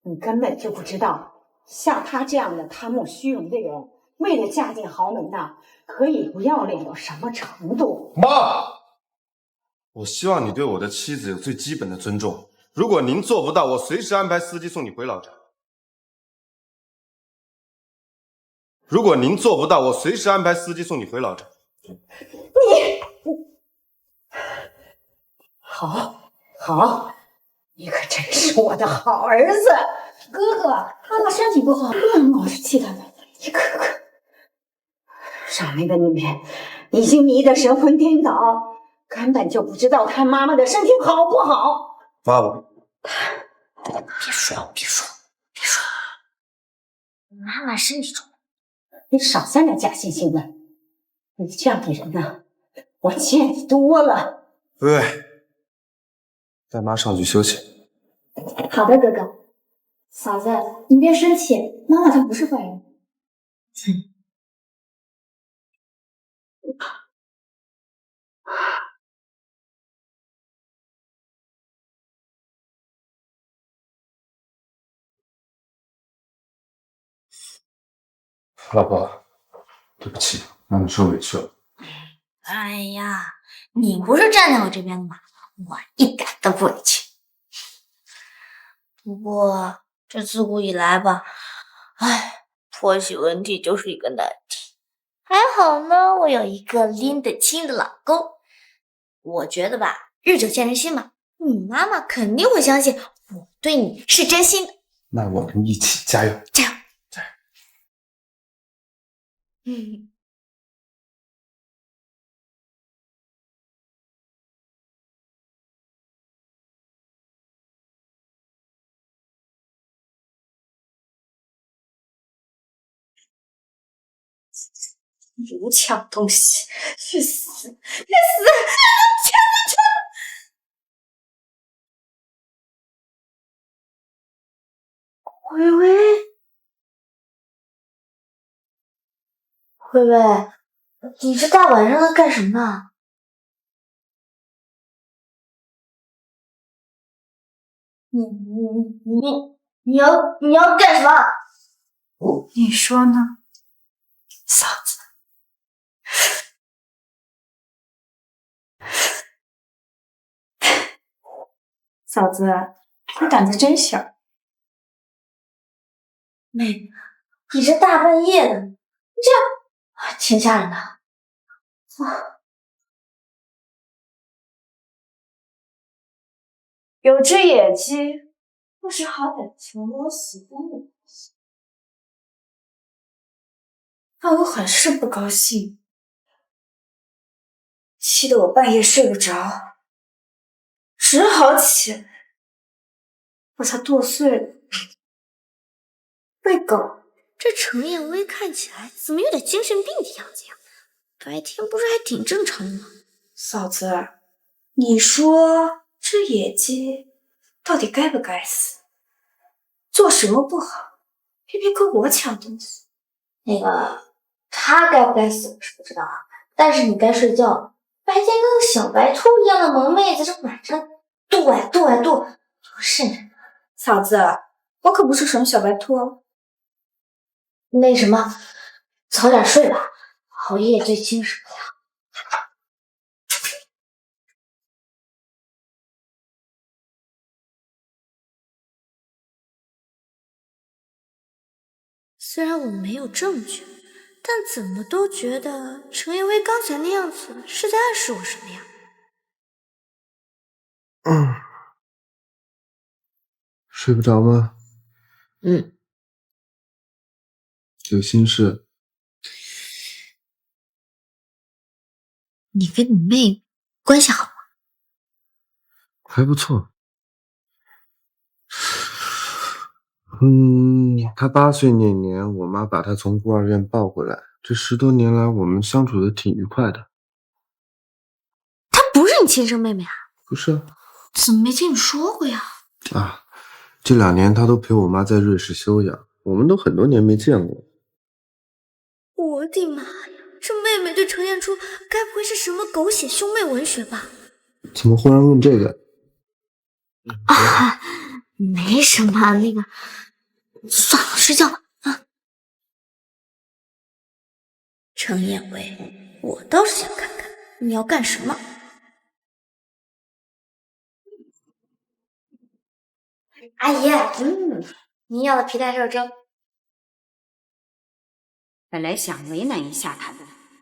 你根本就不知道，像他这样的贪慕虚荣的人，为了嫁进豪门呐，可以不要脸到什么程度？
妈，我希望你对我的妻子有最基本的尊重。如果您做不到，我随时安排司机送你回老家。如果您做不到，我随时安排司机送你回老家。
好，你可真是我的好儿子。
哥哥，妈妈身体不好，不能老是气他们。
你哥哥，上面的你已经迷得神魂颠倒，根本就不知道看妈妈的身体好不好。
妈妈，
别说，妈妈身体重。
你少在那假惺惺的，你这样的人呢，我见得多了。
薇薇，带妈上去休息。
好的，哥哥。嫂子，你别生气，妈妈她不是坏人。
老婆，对不起，让你受委屈了。
哎呀，你不是站在我这边的吗？我一点都不委屈。不过这自古以来吧，婆媳问题就是一个难题。还好呢，我有一个拎得清的老公。我觉得吧，日久见人心嘛，你妈妈肯定会相信我对你是真心的。
那我们一起加油！
加油！
如抢东西，去死！去死！
微微，微微，你这大晚上的干什么呢？你要干什么？
你说呢，嫂子？
嫂子，你胆子真小。
妹妹，你这大半夜的，你这样挺吓人的。
有只野鸡，不识好歹求我喜欢的东西，让我很是不高兴，气得我半夜睡不着，只好起来把它剁碎了喂狗。
这程燕薇看起来怎么有点精神病的样子呀？白天不是还挺正常的吗？
嫂子，你说这野鸡到底该不该死？做什么不好，偏偏跟我抢东西？
那个，它该不该死我是不知道啊，但是你该睡觉了。白天跟个小白兔一样的萌妹子，这晚上剁呀剁呀剁，多瘆人！
嫂子，我可不是什么小白兔。
那什么，早点睡吧，熬夜对精神不良。虽然我没有证据，但怎么都觉得程燕薇刚才那样子是在暗示我什么呀？
睡不着吗？有心事？
你跟你妹关系好吗？
还不错。她8岁那年，我妈把她从孤儿院抱过来，这10多年来，我们相处的挺愉快的。
她不是你亲生妹妹啊？
不是啊。
怎么没听你说过呀？
啊，这2年她都陪我妈在瑞士休养，我们都很多年没见过。
我的妈呀，这妹妹对程砚初该不会是什么狗血兄妹文学吧？
怎么忽然问这个？
啊，没什么，那个，算了，睡觉吧。啊，程燕薇，我倒是想看看你要干什么。阿姨，您要的皮蛋肉蒸。
本来想为难一下他的，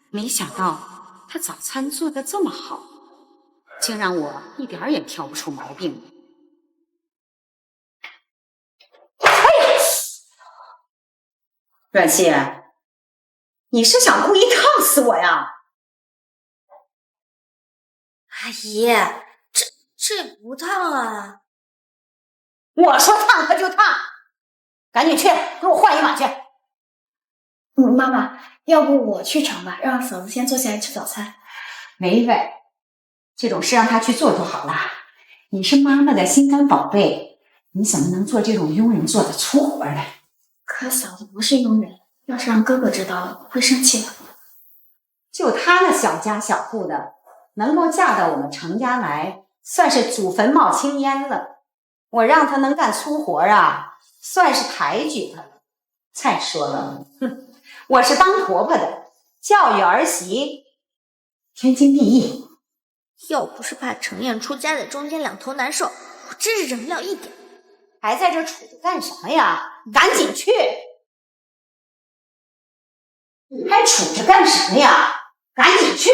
没想到他早餐做的这么好，竟让我一点也挑不出毛病。阮希，你是想故意烫死我呀？
阿姨，这不烫啊！
我说烫他就烫，赶紧去给我换一碗去。
妈妈，要不我去盛吧，让嫂子先坐下来吃早餐。
维维，这种事让他去做就好了。你是妈妈的心肝宝贝，你怎么能做这种庸人做的粗活呢？
可嫂子不是庸人，要是让哥哥知道了会生气的。
就她那小家小户的，能够嫁到我们程家来，算是祖坟冒青烟了。我让她能干粗活啊，算是抬举她了。再说了，我是当婆婆的，教育儿媳天经地义。
要不是怕程砚初夹在中间两头难受，我真是忍不了一点。
还在这杵着干什么呀？赶紧去！你还杵着干什么呀？赶紧去！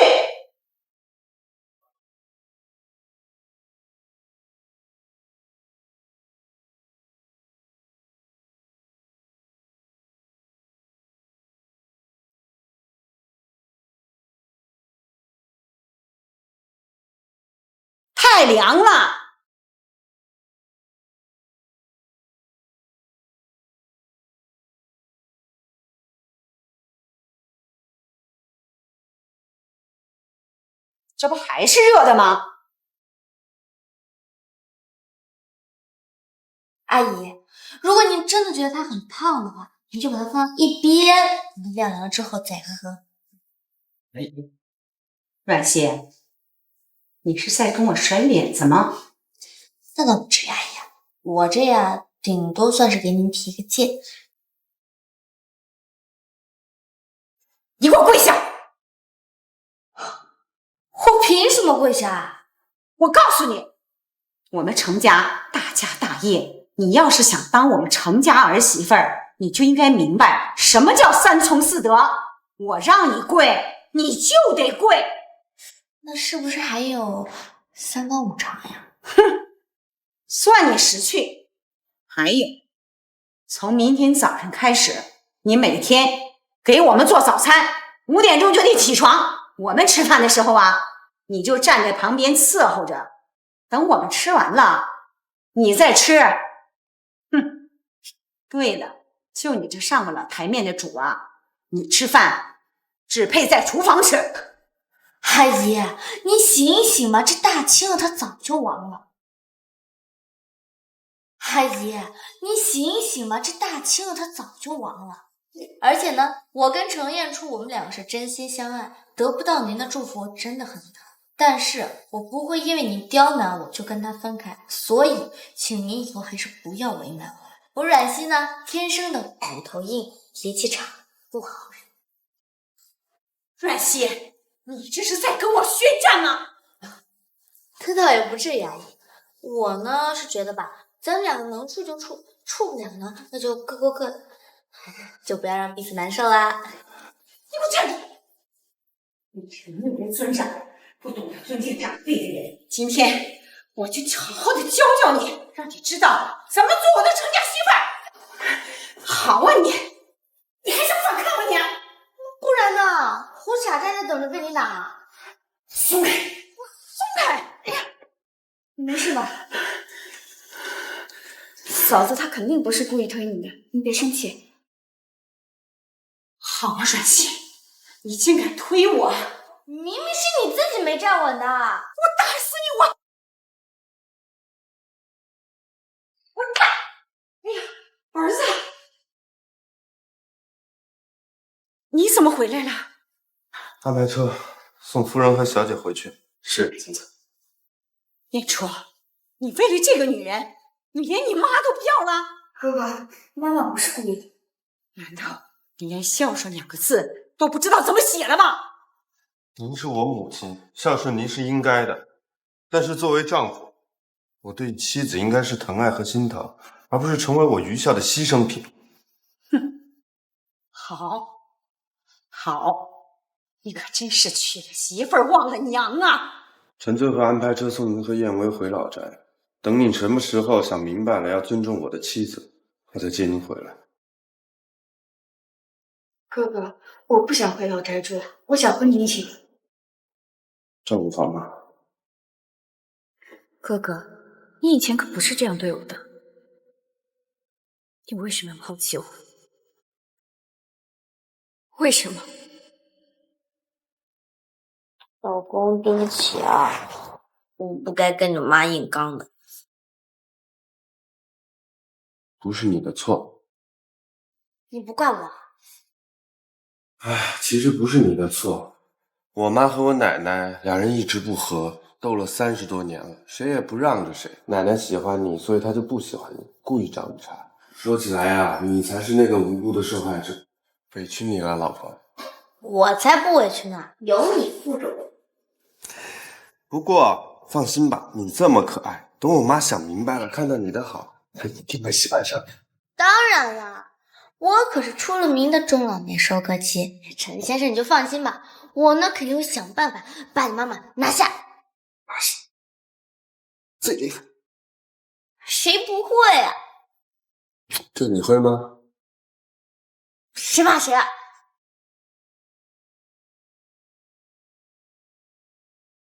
太凉了。这不还是热的吗？
阿姨，如果您真的觉得它很烫的话，您就把它放一边，等它晾凉了之后再喝。
阮希，你是在跟我甩脸子吗？
那倒不至于，阿姨，我这样顶多算是给您提个建议。
你给我跪下！
我凭什么跪下？
我告诉你，我们程家大家大业，你要是想当我们程家儿媳妇儿，你就应该明白什么叫三从四德。我让你跪，你就得跪。
那是不是还有3到5场呀？
哼，算你识趣。还有，从明天早上开始，你每天给我们做早餐，5点钟就得起床。我们吃饭的时候啊，你就站在旁边伺候着，等我们吃完了，你再吃。哼，对了，就你这上不了台面的主啊，你吃饭只配在厨房吃。
阿姨，你醒醒吧，这大清了他早就亡了。阿姨，你醒醒吧，这大清了他早就亡了。而且呢，我跟程燕初我们2个是真心相爱，得不到您的祝福真的很疼。但是我不会因为您刁难我就跟他分开，所以请您以后还是不要为难我。我阮熙呢，天生的骨头硬，脾气差，不好惹。
阮熙，你这是在跟我宣战吗？
这倒也不至于，阿姨。我呢是觉得吧，咱们2个能处就处，处不了呢，那就各过各的，就不要让彼此难受啦。
你给我站住！你是没人尊长，不懂得尊敬长辈的人。今天我就好好的教教你，让你知道怎么做我的程家媳妇儿。好啊你还是不反抗吗你？
不然呢？我傻站着等着被你打。
松开，松开！哎呀，
你没事吧？
嫂子她肯定不是故意推你的，你别生气。
好啊，阮熙，你竟敢推我！
明明是你自己没站稳的。我
打死你！我打！哎呀，儿子，你怎么回来了？
安排车送夫人和小姐回去。
是，总裁。
燕初，你为了这个女人，你连你妈都不要了？
哥哥，妈妈不是故意的。
难道你连孝顺2个字都不知道怎么写了吗？
您是我母亲，孝顺您是应该的。但是作为丈夫，我对妻子应该是疼爱和心疼，而不是成为我愚孝的牺牲品。
哼，好，好，你可真是娶了媳妇儿忘了娘啊！
陈最后安排车送您和燕薇回老宅，等你什么时候想明白了要尊重我的妻子，我再接您回来。
哥哥，我不想回老宅住，我想和你一起住。
照顾好吗？
哥哥，你以前可不是这样对我的，你为什么要抛弃我？为什么？
老公，对不起啊，我不该跟你妈硬刚的。
不是你的错。
你不怪我？
唉，其实不是你的错。我妈和我奶奶2人一直不和，斗了30多年了，谁也不让着谁。奶奶喜欢你，所以她就不喜欢你，故意找你茬。说起来啊，你才是那个无辜的受害者，委屈你了，老婆。
我才不委屈呢，有你护着我。
不过放心吧，你这么可爱，等我妈想明白了，看到你的好，她一定会喜欢上你。
当然了，我可是出了名的中老年收割机，陈先生你就放心吧，我呢肯定会想办法把你妈妈拿下。
拿下？最厉害？
谁不会啊？
这你会吗？
谁怕谁啊？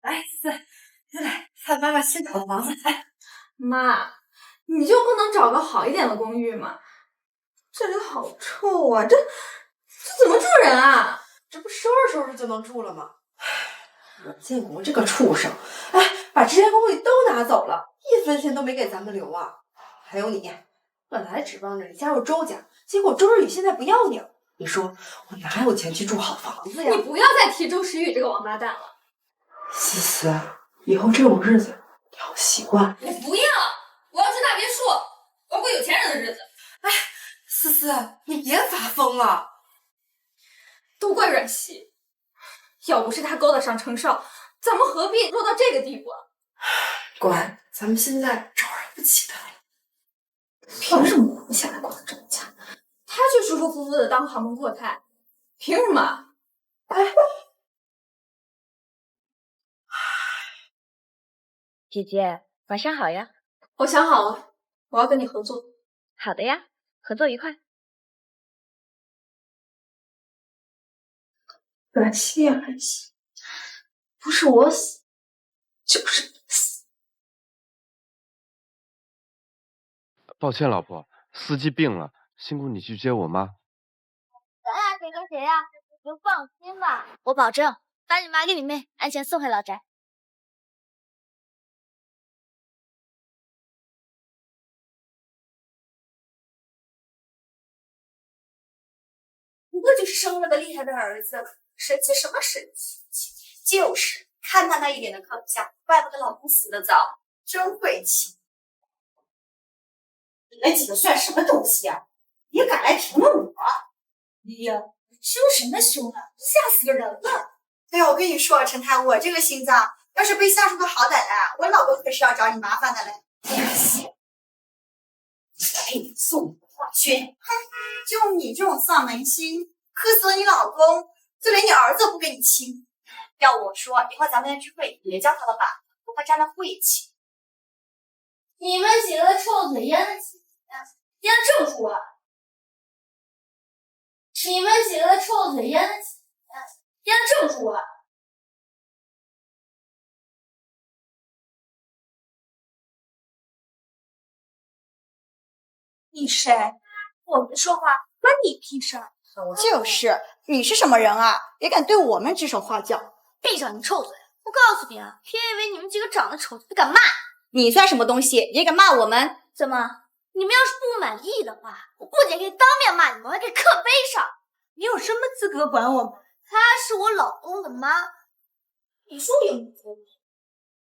来，来，看妈妈新找的房子。来，妈，你就不能找个好一点的公寓吗？这里好臭啊！这怎么住人啊？
这不收拾收拾就能住了吗？
阮建国这个畜生，哎，把这些公寓都拿走了，1分钱都没给咱们留啊！还有你，本来指望着你加入周家，结果周日宇现在不要你了。你说我哪有钱去住好房子呀？
你不要再提周时雨这个王八蛋了。
思思，以后这种日子你要习惯。
我不要，我要住大别墅，我要过有钱人的日子。
哎，思思，你别发疯了。
都怪阮熙，要不是他勾搭上程少，咱们何必落到这个地步啊？
乖，咱们现在招惹不起他了。凭什么我们现在过得这么惨？
他就舒舒服服的当航空阔太，凭什么？哎，
姐姐，晚上好呀。
我想好了，我要跟你合作。
好的呀，合作愉快。
软西呀，软西，不是我死，就是你死。
抱歉，老婆，司机病了，辛苦你去接我妈。
咱俩谁跟谁呀？你就放心吧，我保证把你妈跟你妹安全送回老宅。
不过就是生了个厉害的儿子，神气什么神气？就是看他那一脸的可不像，怪不得老公死得早，真晦气。你们几个算什么东西啊？也敢来评论我？哎呀，凶什么凶啊？吓死个人了！哎呀，我跟你说，陈太，我这个心脏要是被吓出个好歹来，我老公可是要找你麻烦的嘞。给你送你花圈，就你这种丧门星，磕死了你老公，就连你儿子都不跟你亲。要我说，以后咱们的聚会别叫他了吧，不怕沾了晦气。
你们几个臭嘴烟的起，烟正住啊！你们几个臭嘴烟的起，烟正住啊！
你谁？我们说话关你屁事儿！就是，你是什么人啊？也敢对我们指手画脚？
闭上你臭嘴！我告诉你啊，别以为你们几个长得丑就敢骂。
你算什么东西？也敢骂我们？
怎么？你们要是不满意的话，我不仅可以当面骂你们，我还可以刻碑上。
你有什么资格管我们？
她是我老公的妈。
你说有没有？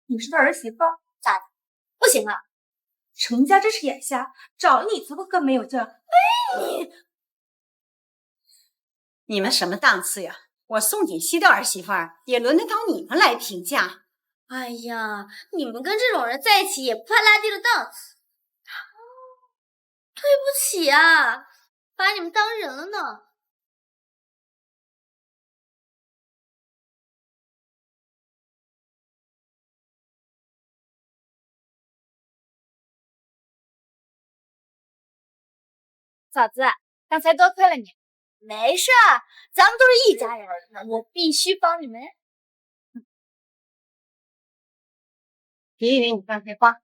你是他儿媳妇？
咋的？不行啊！
程家真是眼瞎，找你怎么更没有这？哎
你们什么档次呀？我宋锦熙的儿媳妇儿，也轮得到你们来评价？
哎呀，你们跟这种人在一起也不怕拉低了档次。对不起啊，把你们当人了呢。
嫂子，刚才多亏了你。
没事儿，咱们都是一家人，我必须帮你们。
别以为你刚才话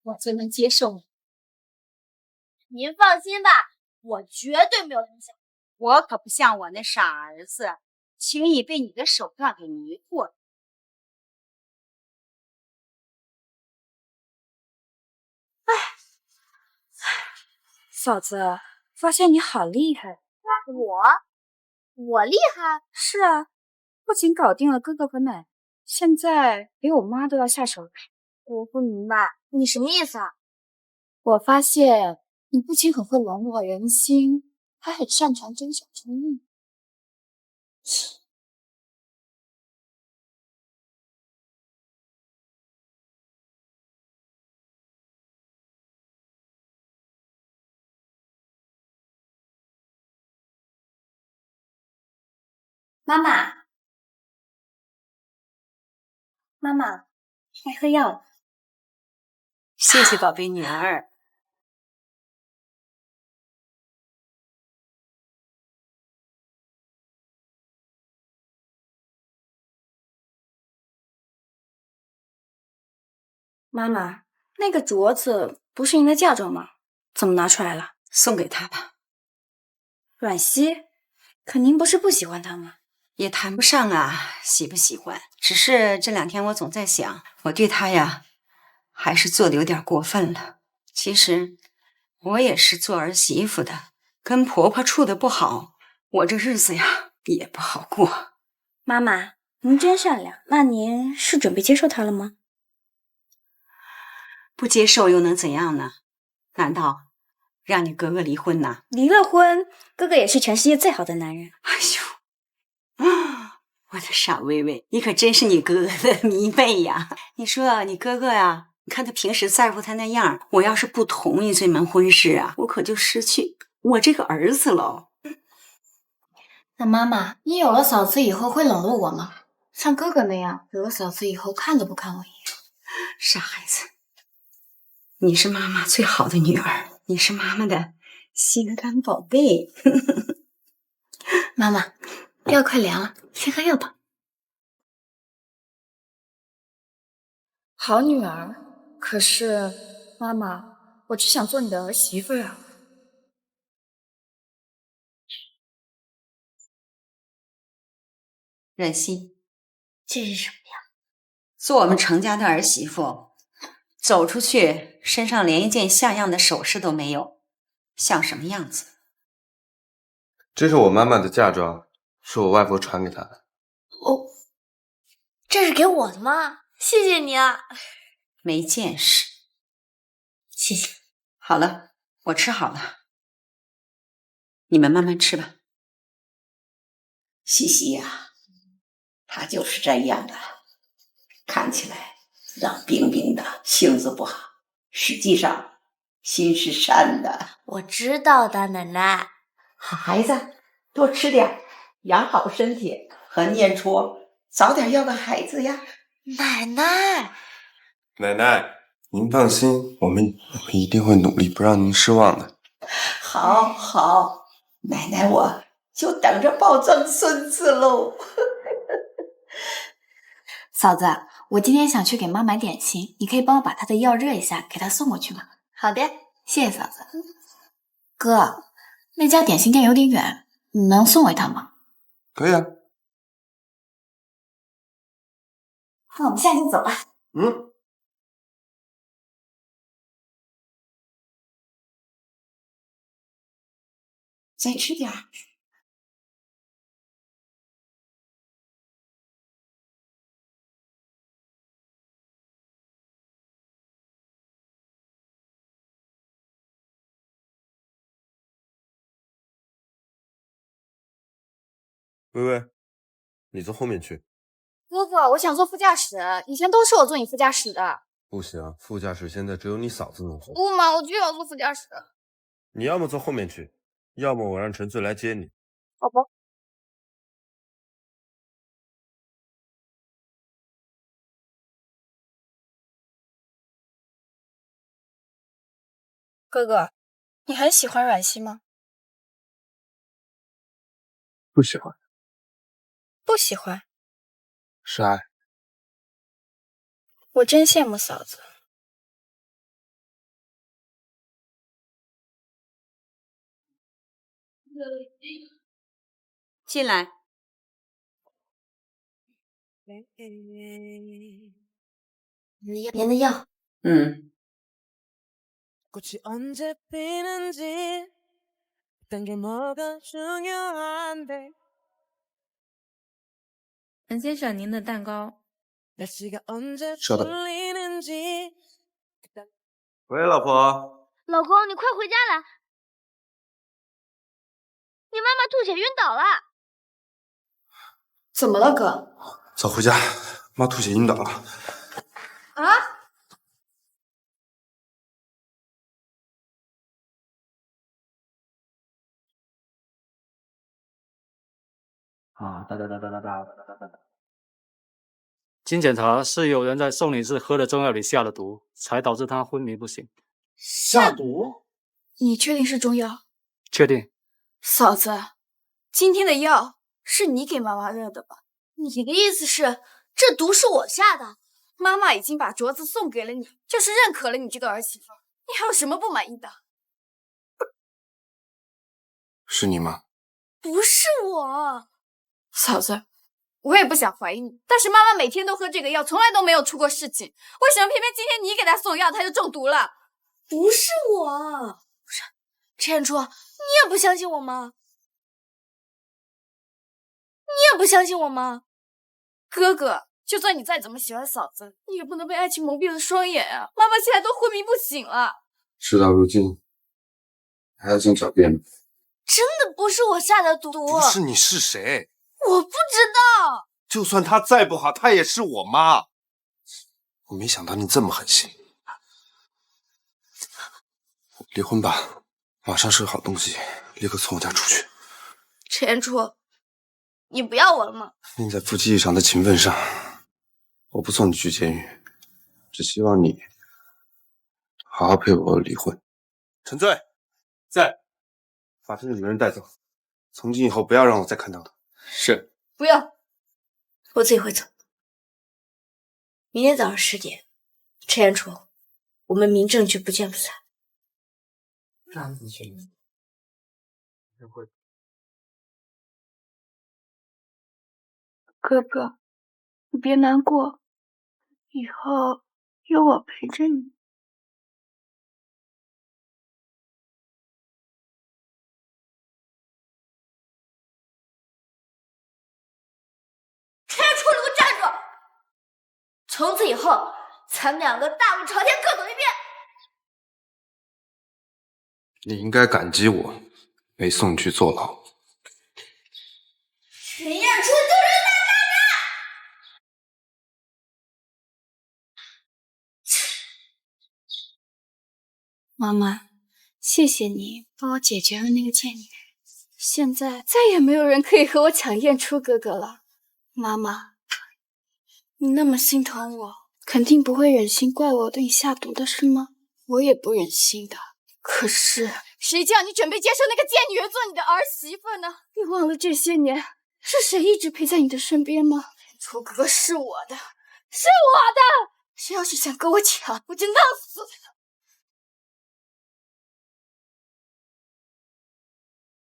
我最能接受你。您放心吧，我绝对没有影响。
我可不像我那傻儿子，轻易被你的手段给迷惑。
嫂子，发现你好厉害。
我厉害？
是啊，不仅搞定了哥哥和奶，现在连我妈都要下手。
我不明白你什么意思啊？
我发现你不仅很会笼络人心，还很擅长争小聪明。
妈妈，妈妈，该喝药了。
谢谢宝贝女儿。
妈妈，那个镯子不是您的嫁妆吗？怎么拿出来了？
送给她吧。
阮熙，可您不是不喜欢他吗？
也谈不上啊，喜不喜欢。只是这2天我总在想，我对他呀，还是做的有点过分了。其实我也是做儿媳妇的，跟婆婆处的不好，我这日子呀也不好过。
妈妈，您真善良。那您是准备接受他了吗？
不接受又能怎样呢？难道让你哥哥离婚呐？
离了婚，哥哥也是全世界最好的男人。
哎呦，我的傻薇薇，你可真是你哥哥的迷妹呀！你说你哥哥呀，你看他平时在乎他那样，我要是不同意这门婚事啊，我可就失去我这个儿子了。
那妈妈，你有了嫂子以后会冷落我吗？像哥哥那样，有了嫂子以后看都不看我一眼。
傻孩子，你是妈妈最好的女儿，你是妈妈的心肝宝贝。
妈妈，药快凉了，先喝药吧。
好女儿，可是妈妈，我只想做你的儿媳妇啊。
冉熙，
这是什么呀？
做我们程家的儿媳妇，走出去身上连一件像样的首饰都没有，像什么样子？
这是我妈妈的嫁妆，是我外婆传给她的。
哦，这是给我的吗？谢谢你啊。
没见识。
谢谢。
好了，我吃好了，你们慢慢吃吧。西西呀，她就是这样的，看起来冷冰冰的，性子不好，实际上心是善的。
我知道的，奶奶。
好孩子，多吃点，养好身体，和念初早点要个孩子呀。
奶奶，
奶奶，您放心，我们一定会努力，不让您失望的。
好，好，奶奶我就等着抱曾孙子喽。
嫂子，我今天想去给妈买点心，你可以帮我把她的药热一下，给她送过去吗？
好的，
谢谢嫂子。哥，那家点心店有点远，你能送我一趟吗？
可以啊。
那我们现在就走吧。
嗯。
再吃点儿。
微微，你坐后面去。
哥哥，我想坐副驾驶，以前都是我坐你副驾驶的。
不行，副驾驶现在只有你嫂子能坐。
不嘛，我就要坐副驾驶。
你要么坐后面去，要么我让陈翠来接你。
好吧。哥哥，你很喜欢阮熙吗？
不喜欢。
不喜欢。
是爱。
我真羡慕嫂子。
进来。
您的药。
嗯。
陈先生，您的蛋糕。
稍等。喂，老婆。
老公，你快回家来！你妈妈吐血晕倒了。
怎么了，哥？
早回家，妈吐血晕倒了。
啊？
经检查是有人在送礼时喝的中药里下了毒，才导致他昏迷不醒。
下毒？
你确定是中药？
确定。
嫂子，今天的药是你给妈妈热的吧？
你的意思是这毒是我下的？
妈妈已经把镯子送给了你，就是认可了你这个儿媳妇，你还有什么不满意的？
是你吗？
不是我。嫂子，我也不想怀疑你，但是妈妈每天都喝这个药，从来都没有出过事情，为什么偏偏今天你给她送药，她就中毒了？
不是我。不是，陈彦初，你也不相信我吗？你也不相信我吗？
哥哥，就算你再怎么喜欢嫂子，你也不能被爱情蒙蔽了双眼啊！妈妈现在都昏迷不醒了。
事到如今，还要经狡辩吗？
真的不是我下的毒。
不是你是谁？
我不知道。
就算她再不好，她也是我妈。我没想到你这么狠心。离婚吧，马上收拾好东西，立刻从我家出去。
陈彦初，你不要我了吗？
念在夫妻一场的情分上，我不送你去监狱，只希望你好好陪我离婚。陈醉，
在。
把这个女人带走，从今以后不要让我再看到她。
是。
不要，我自己会走。明天早上10点，陈彦初，我们民政局不见不散。
让你去。
哥哥，你别难过，以后有我陪着你。
陈彦初，你给我站住！从此以后，咱们两个大路朝天，各走一边。
你应该感激我，没送你去坐牢。
陈彦初就是大渣
妈妈，谢谢你帮我解决了那个贱女人，现在再也没有人可以和我抢彦初哥哥了。妈妈，你那么心疼我，肯定不会忍心怪我对你下毒的是吗？我也不忍心的。可是谁叫你准备接受那个贱女人做你的儿媳妇呢？你忘了这些年是谁一直陪在你的身边吗？初哥哥是我的，是我的！谁要是想跟我抢，我就弄死他！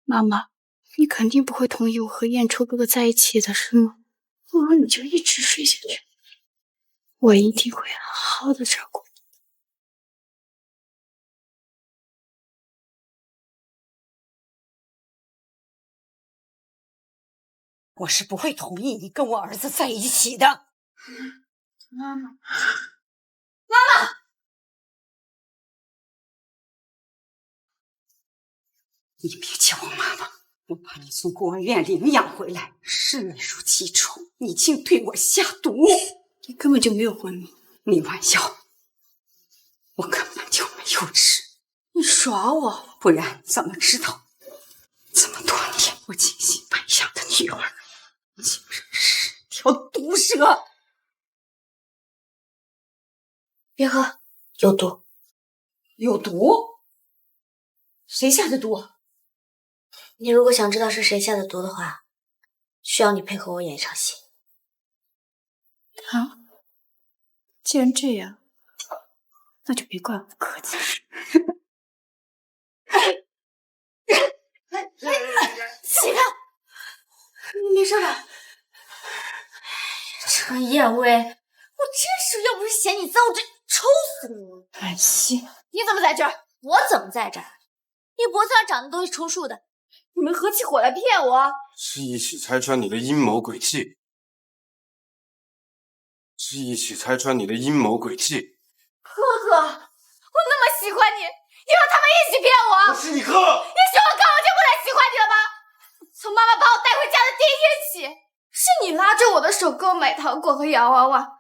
妈妈，你肯定不会同意我和彦初哥哥在一起的是吗？不如你就一直睡下去，我一定会好好的照顾你。
我是不会同意你跟我儿子在一起的。
妈妈，
你别叫我妈妈，我把你从孤儿院领养回来，视你如己出，你竟对我下毒！
你根本就没有昏迷，
你玩笑，我根本就没有吃。
你耍我，
不然怎么知道这么多年我精心培养的女儿竟然是条毒蛇？
别喝，有毒！
有毒？谁下的毒？
你如果想知道是谁下的毒的话，需要你配合我演一场戏。
好，既然这样，那就别怪我不客气。
起开！你没事吧？陈彦威，我真是要不是嫌你脏，我真抽死你！
安心，
你怎么在这儿？我怎么在这儿？你脖子上长的都是充数的，你们合起伙来骗我？
是一起拆穿你的阴谋诡计，是一起拆穿你的阴谋诡计。
哥哥，我那么喜欢你，你和他们一起骗我！
那是你哥！
也许我根本就不能喜欢你了吧？从妈妈把我带回家的第一天起，是你拉着我的手给我买糖果和洋娃娃。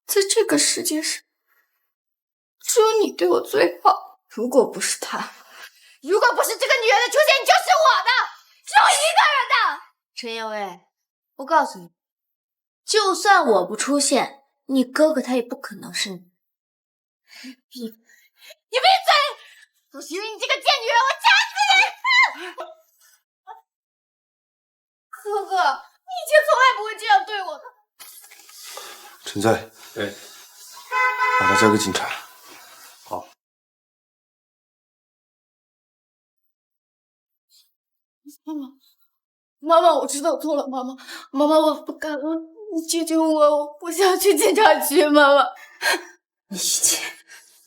在这个世界上，只有你对我最好。如果不是他，如果不是这个女人的出现，你就是我的，只有一个人的。陈彦威，我告诉你，就算我不出现，你哥哥他也不可能是你。你闭嘴！都是因为你这个贱女人，我掐死你！哥哥，你以前从来不会这样对我的。
陈在，
对，
把他交给警察。
好。
妈妈，我知道错了，妈妈，我不敢了，你救救我，我不想去警察局，妈妈。
你以前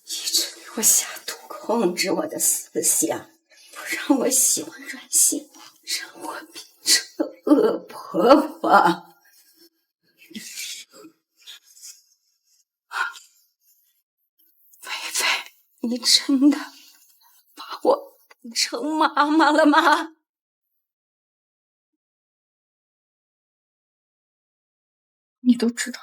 一直给我下毒，控制我的思想，不让我喜欢阮姓，让我变成了恶婆婆。菲菲，你真的把我当成妈妈了吗？
你都知道。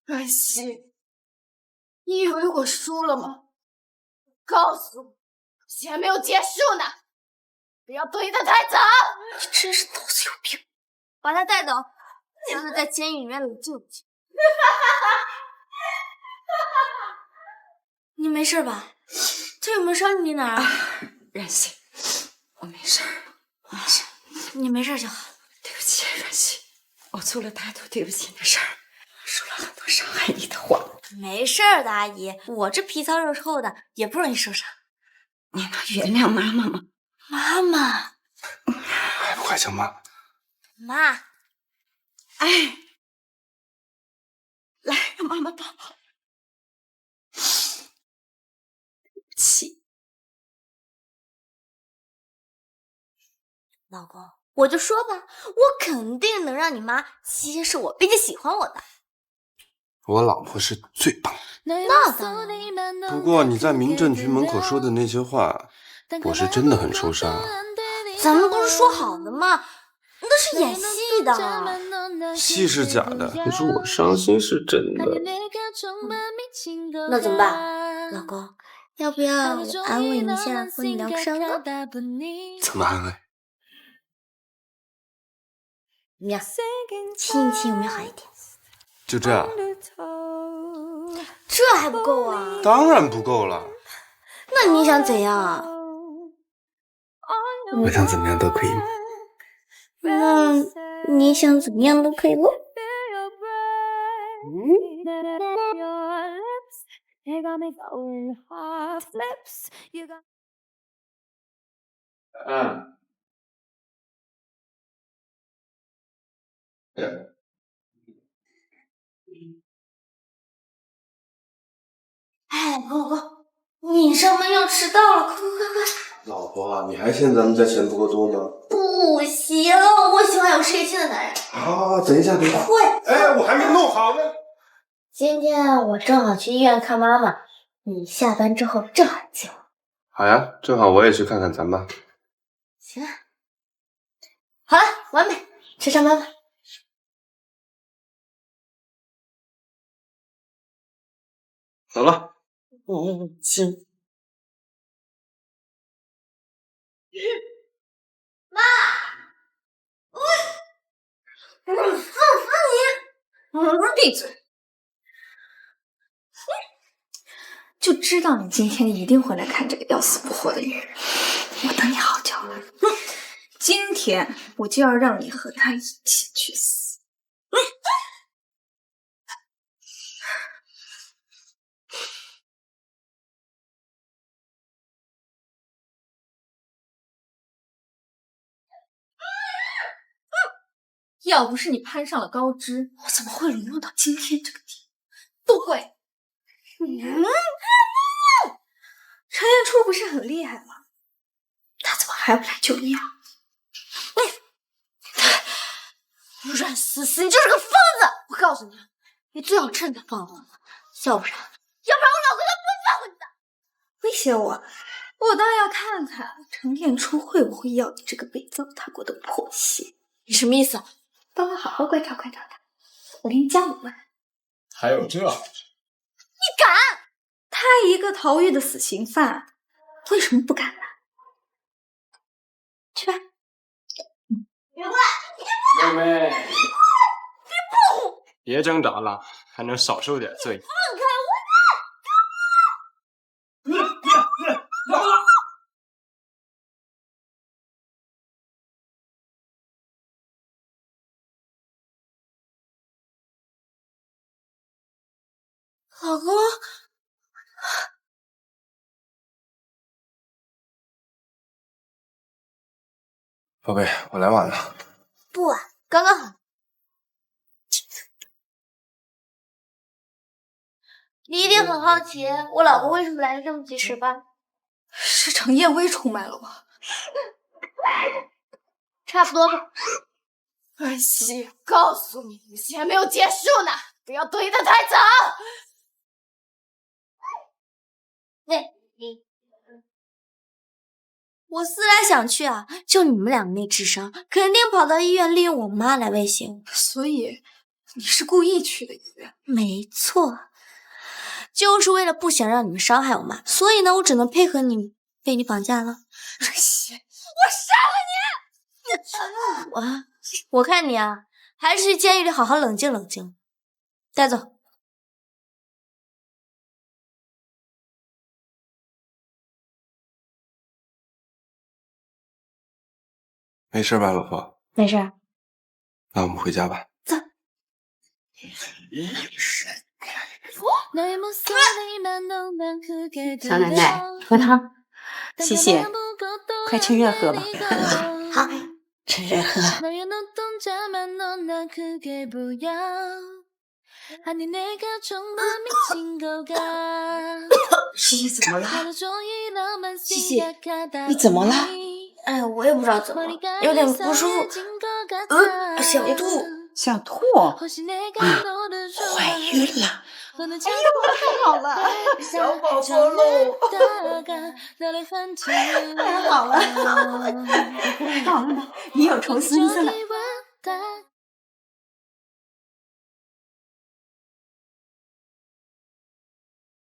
阮熙，你以为我输了吗？告诉我，戏还没有结束呢！不要推得太早！
你真是脑子有病！把他带走，让他在监狱里面冷静冷静。你没事吧？他有没有伤你哪儿？
阮熙，我没事儿，我没事。
你没事就好。
对不起，阮熙，我做了太多对不起你的事儿，说了很多伤害你的话。
没事的，阿姨，我这皮糙肉臭的也不容易受伤。
你能原谅妈妈吗？
妈妈，
快叫妈！
妈，
哎，来，让妈妈抱抱。对不起，
老公，我就说吧，我肯定能让你妈接受我，并且喜欢我的。
我老婆是最棒的。
那当然。
不过你在民政局门口说的那些话，我是真的很受伤。
咱们不是说好的吗？那是演戏的，
戏是假的，可是我伤心是真的。
那怎么办？老公，要不要我安慰你一下，和你疗个伤呢？
怎么安慰？
怎么样？亲一亲有没有好一点？
就这样？
这还不够啊？
当然不够了。
那你想怎样啊？
我想怎么样都可以吗？
你想怎么样都可以喽。哎，哥哥，你上班要迟到了，快！
老婆啊，你还嫌咱们家钱不够多吗？
不行，我喜欢有事业心的男人。
好，等一下。
快！
哎，我还没弄好呢。
今天我正好去医院看妈妈，你下班之后正好接我。
好呀，正好我也去看看咱妈。
行啊。好了，完美，去上班吧。
走了。
亲。妈，
闭嘴！就知道你今天一定会来看这个要死不活的女人，我等你好久了。今天我就要让你和她一起去死！要不是你攀上了高枝，我怎么会沦落到今天这个地步？不会。陈彦初不是很厉害吗？他怎么还不来救你啊？
阮思思，你就是个疯子！我告诉你，你最好趁早放了我，要不然我老公就不会放过你的。
威胁我？我倒要看看陈彦初会不会要你这个被糟蹋过的破鞋。
你什么意思？
帮我好好观察他，我给你讲5万。
还有这？
你敢？他一个逃狱的死刑犯，为什么不敢呢？去吧。
别过来！
妹妹，别挣扎了，还能少受点罪。
放开我！老公，
宝贝，我来晚了。
不晚，刚刚好。你一定很好奇，我老公为什么来的这么及时吧？
是程燕薇出卖了我。
差不多吧。
安熙，告诉你，戏还没有结束呢，不要推得太早。
我思来想去啊，就你们两个那智商，肯定跑到医院利用我妈来威胁我。
所以你是故意去的医院？
没错，就是为了不想让你们伤害我妈，所以呢，我只能配合你被你绑架了。
瑞希，
我杀了你！我看你啊，还是去监狱里好好冷静冷静。带走。
没事吧，老婆？
没事。
那我们回家吧。
走。
小奶奶，喝汤。谢谢，快趁热喝吧。
好，
趁热喝。西西怎么了？西西，你怎么了？
哎呀，我也不知道怎么了，有点不舒服，想吐。
想吐？怀孕了？哎呦，太好了，小宝宝喽！太好了，好了，你有重孙子了。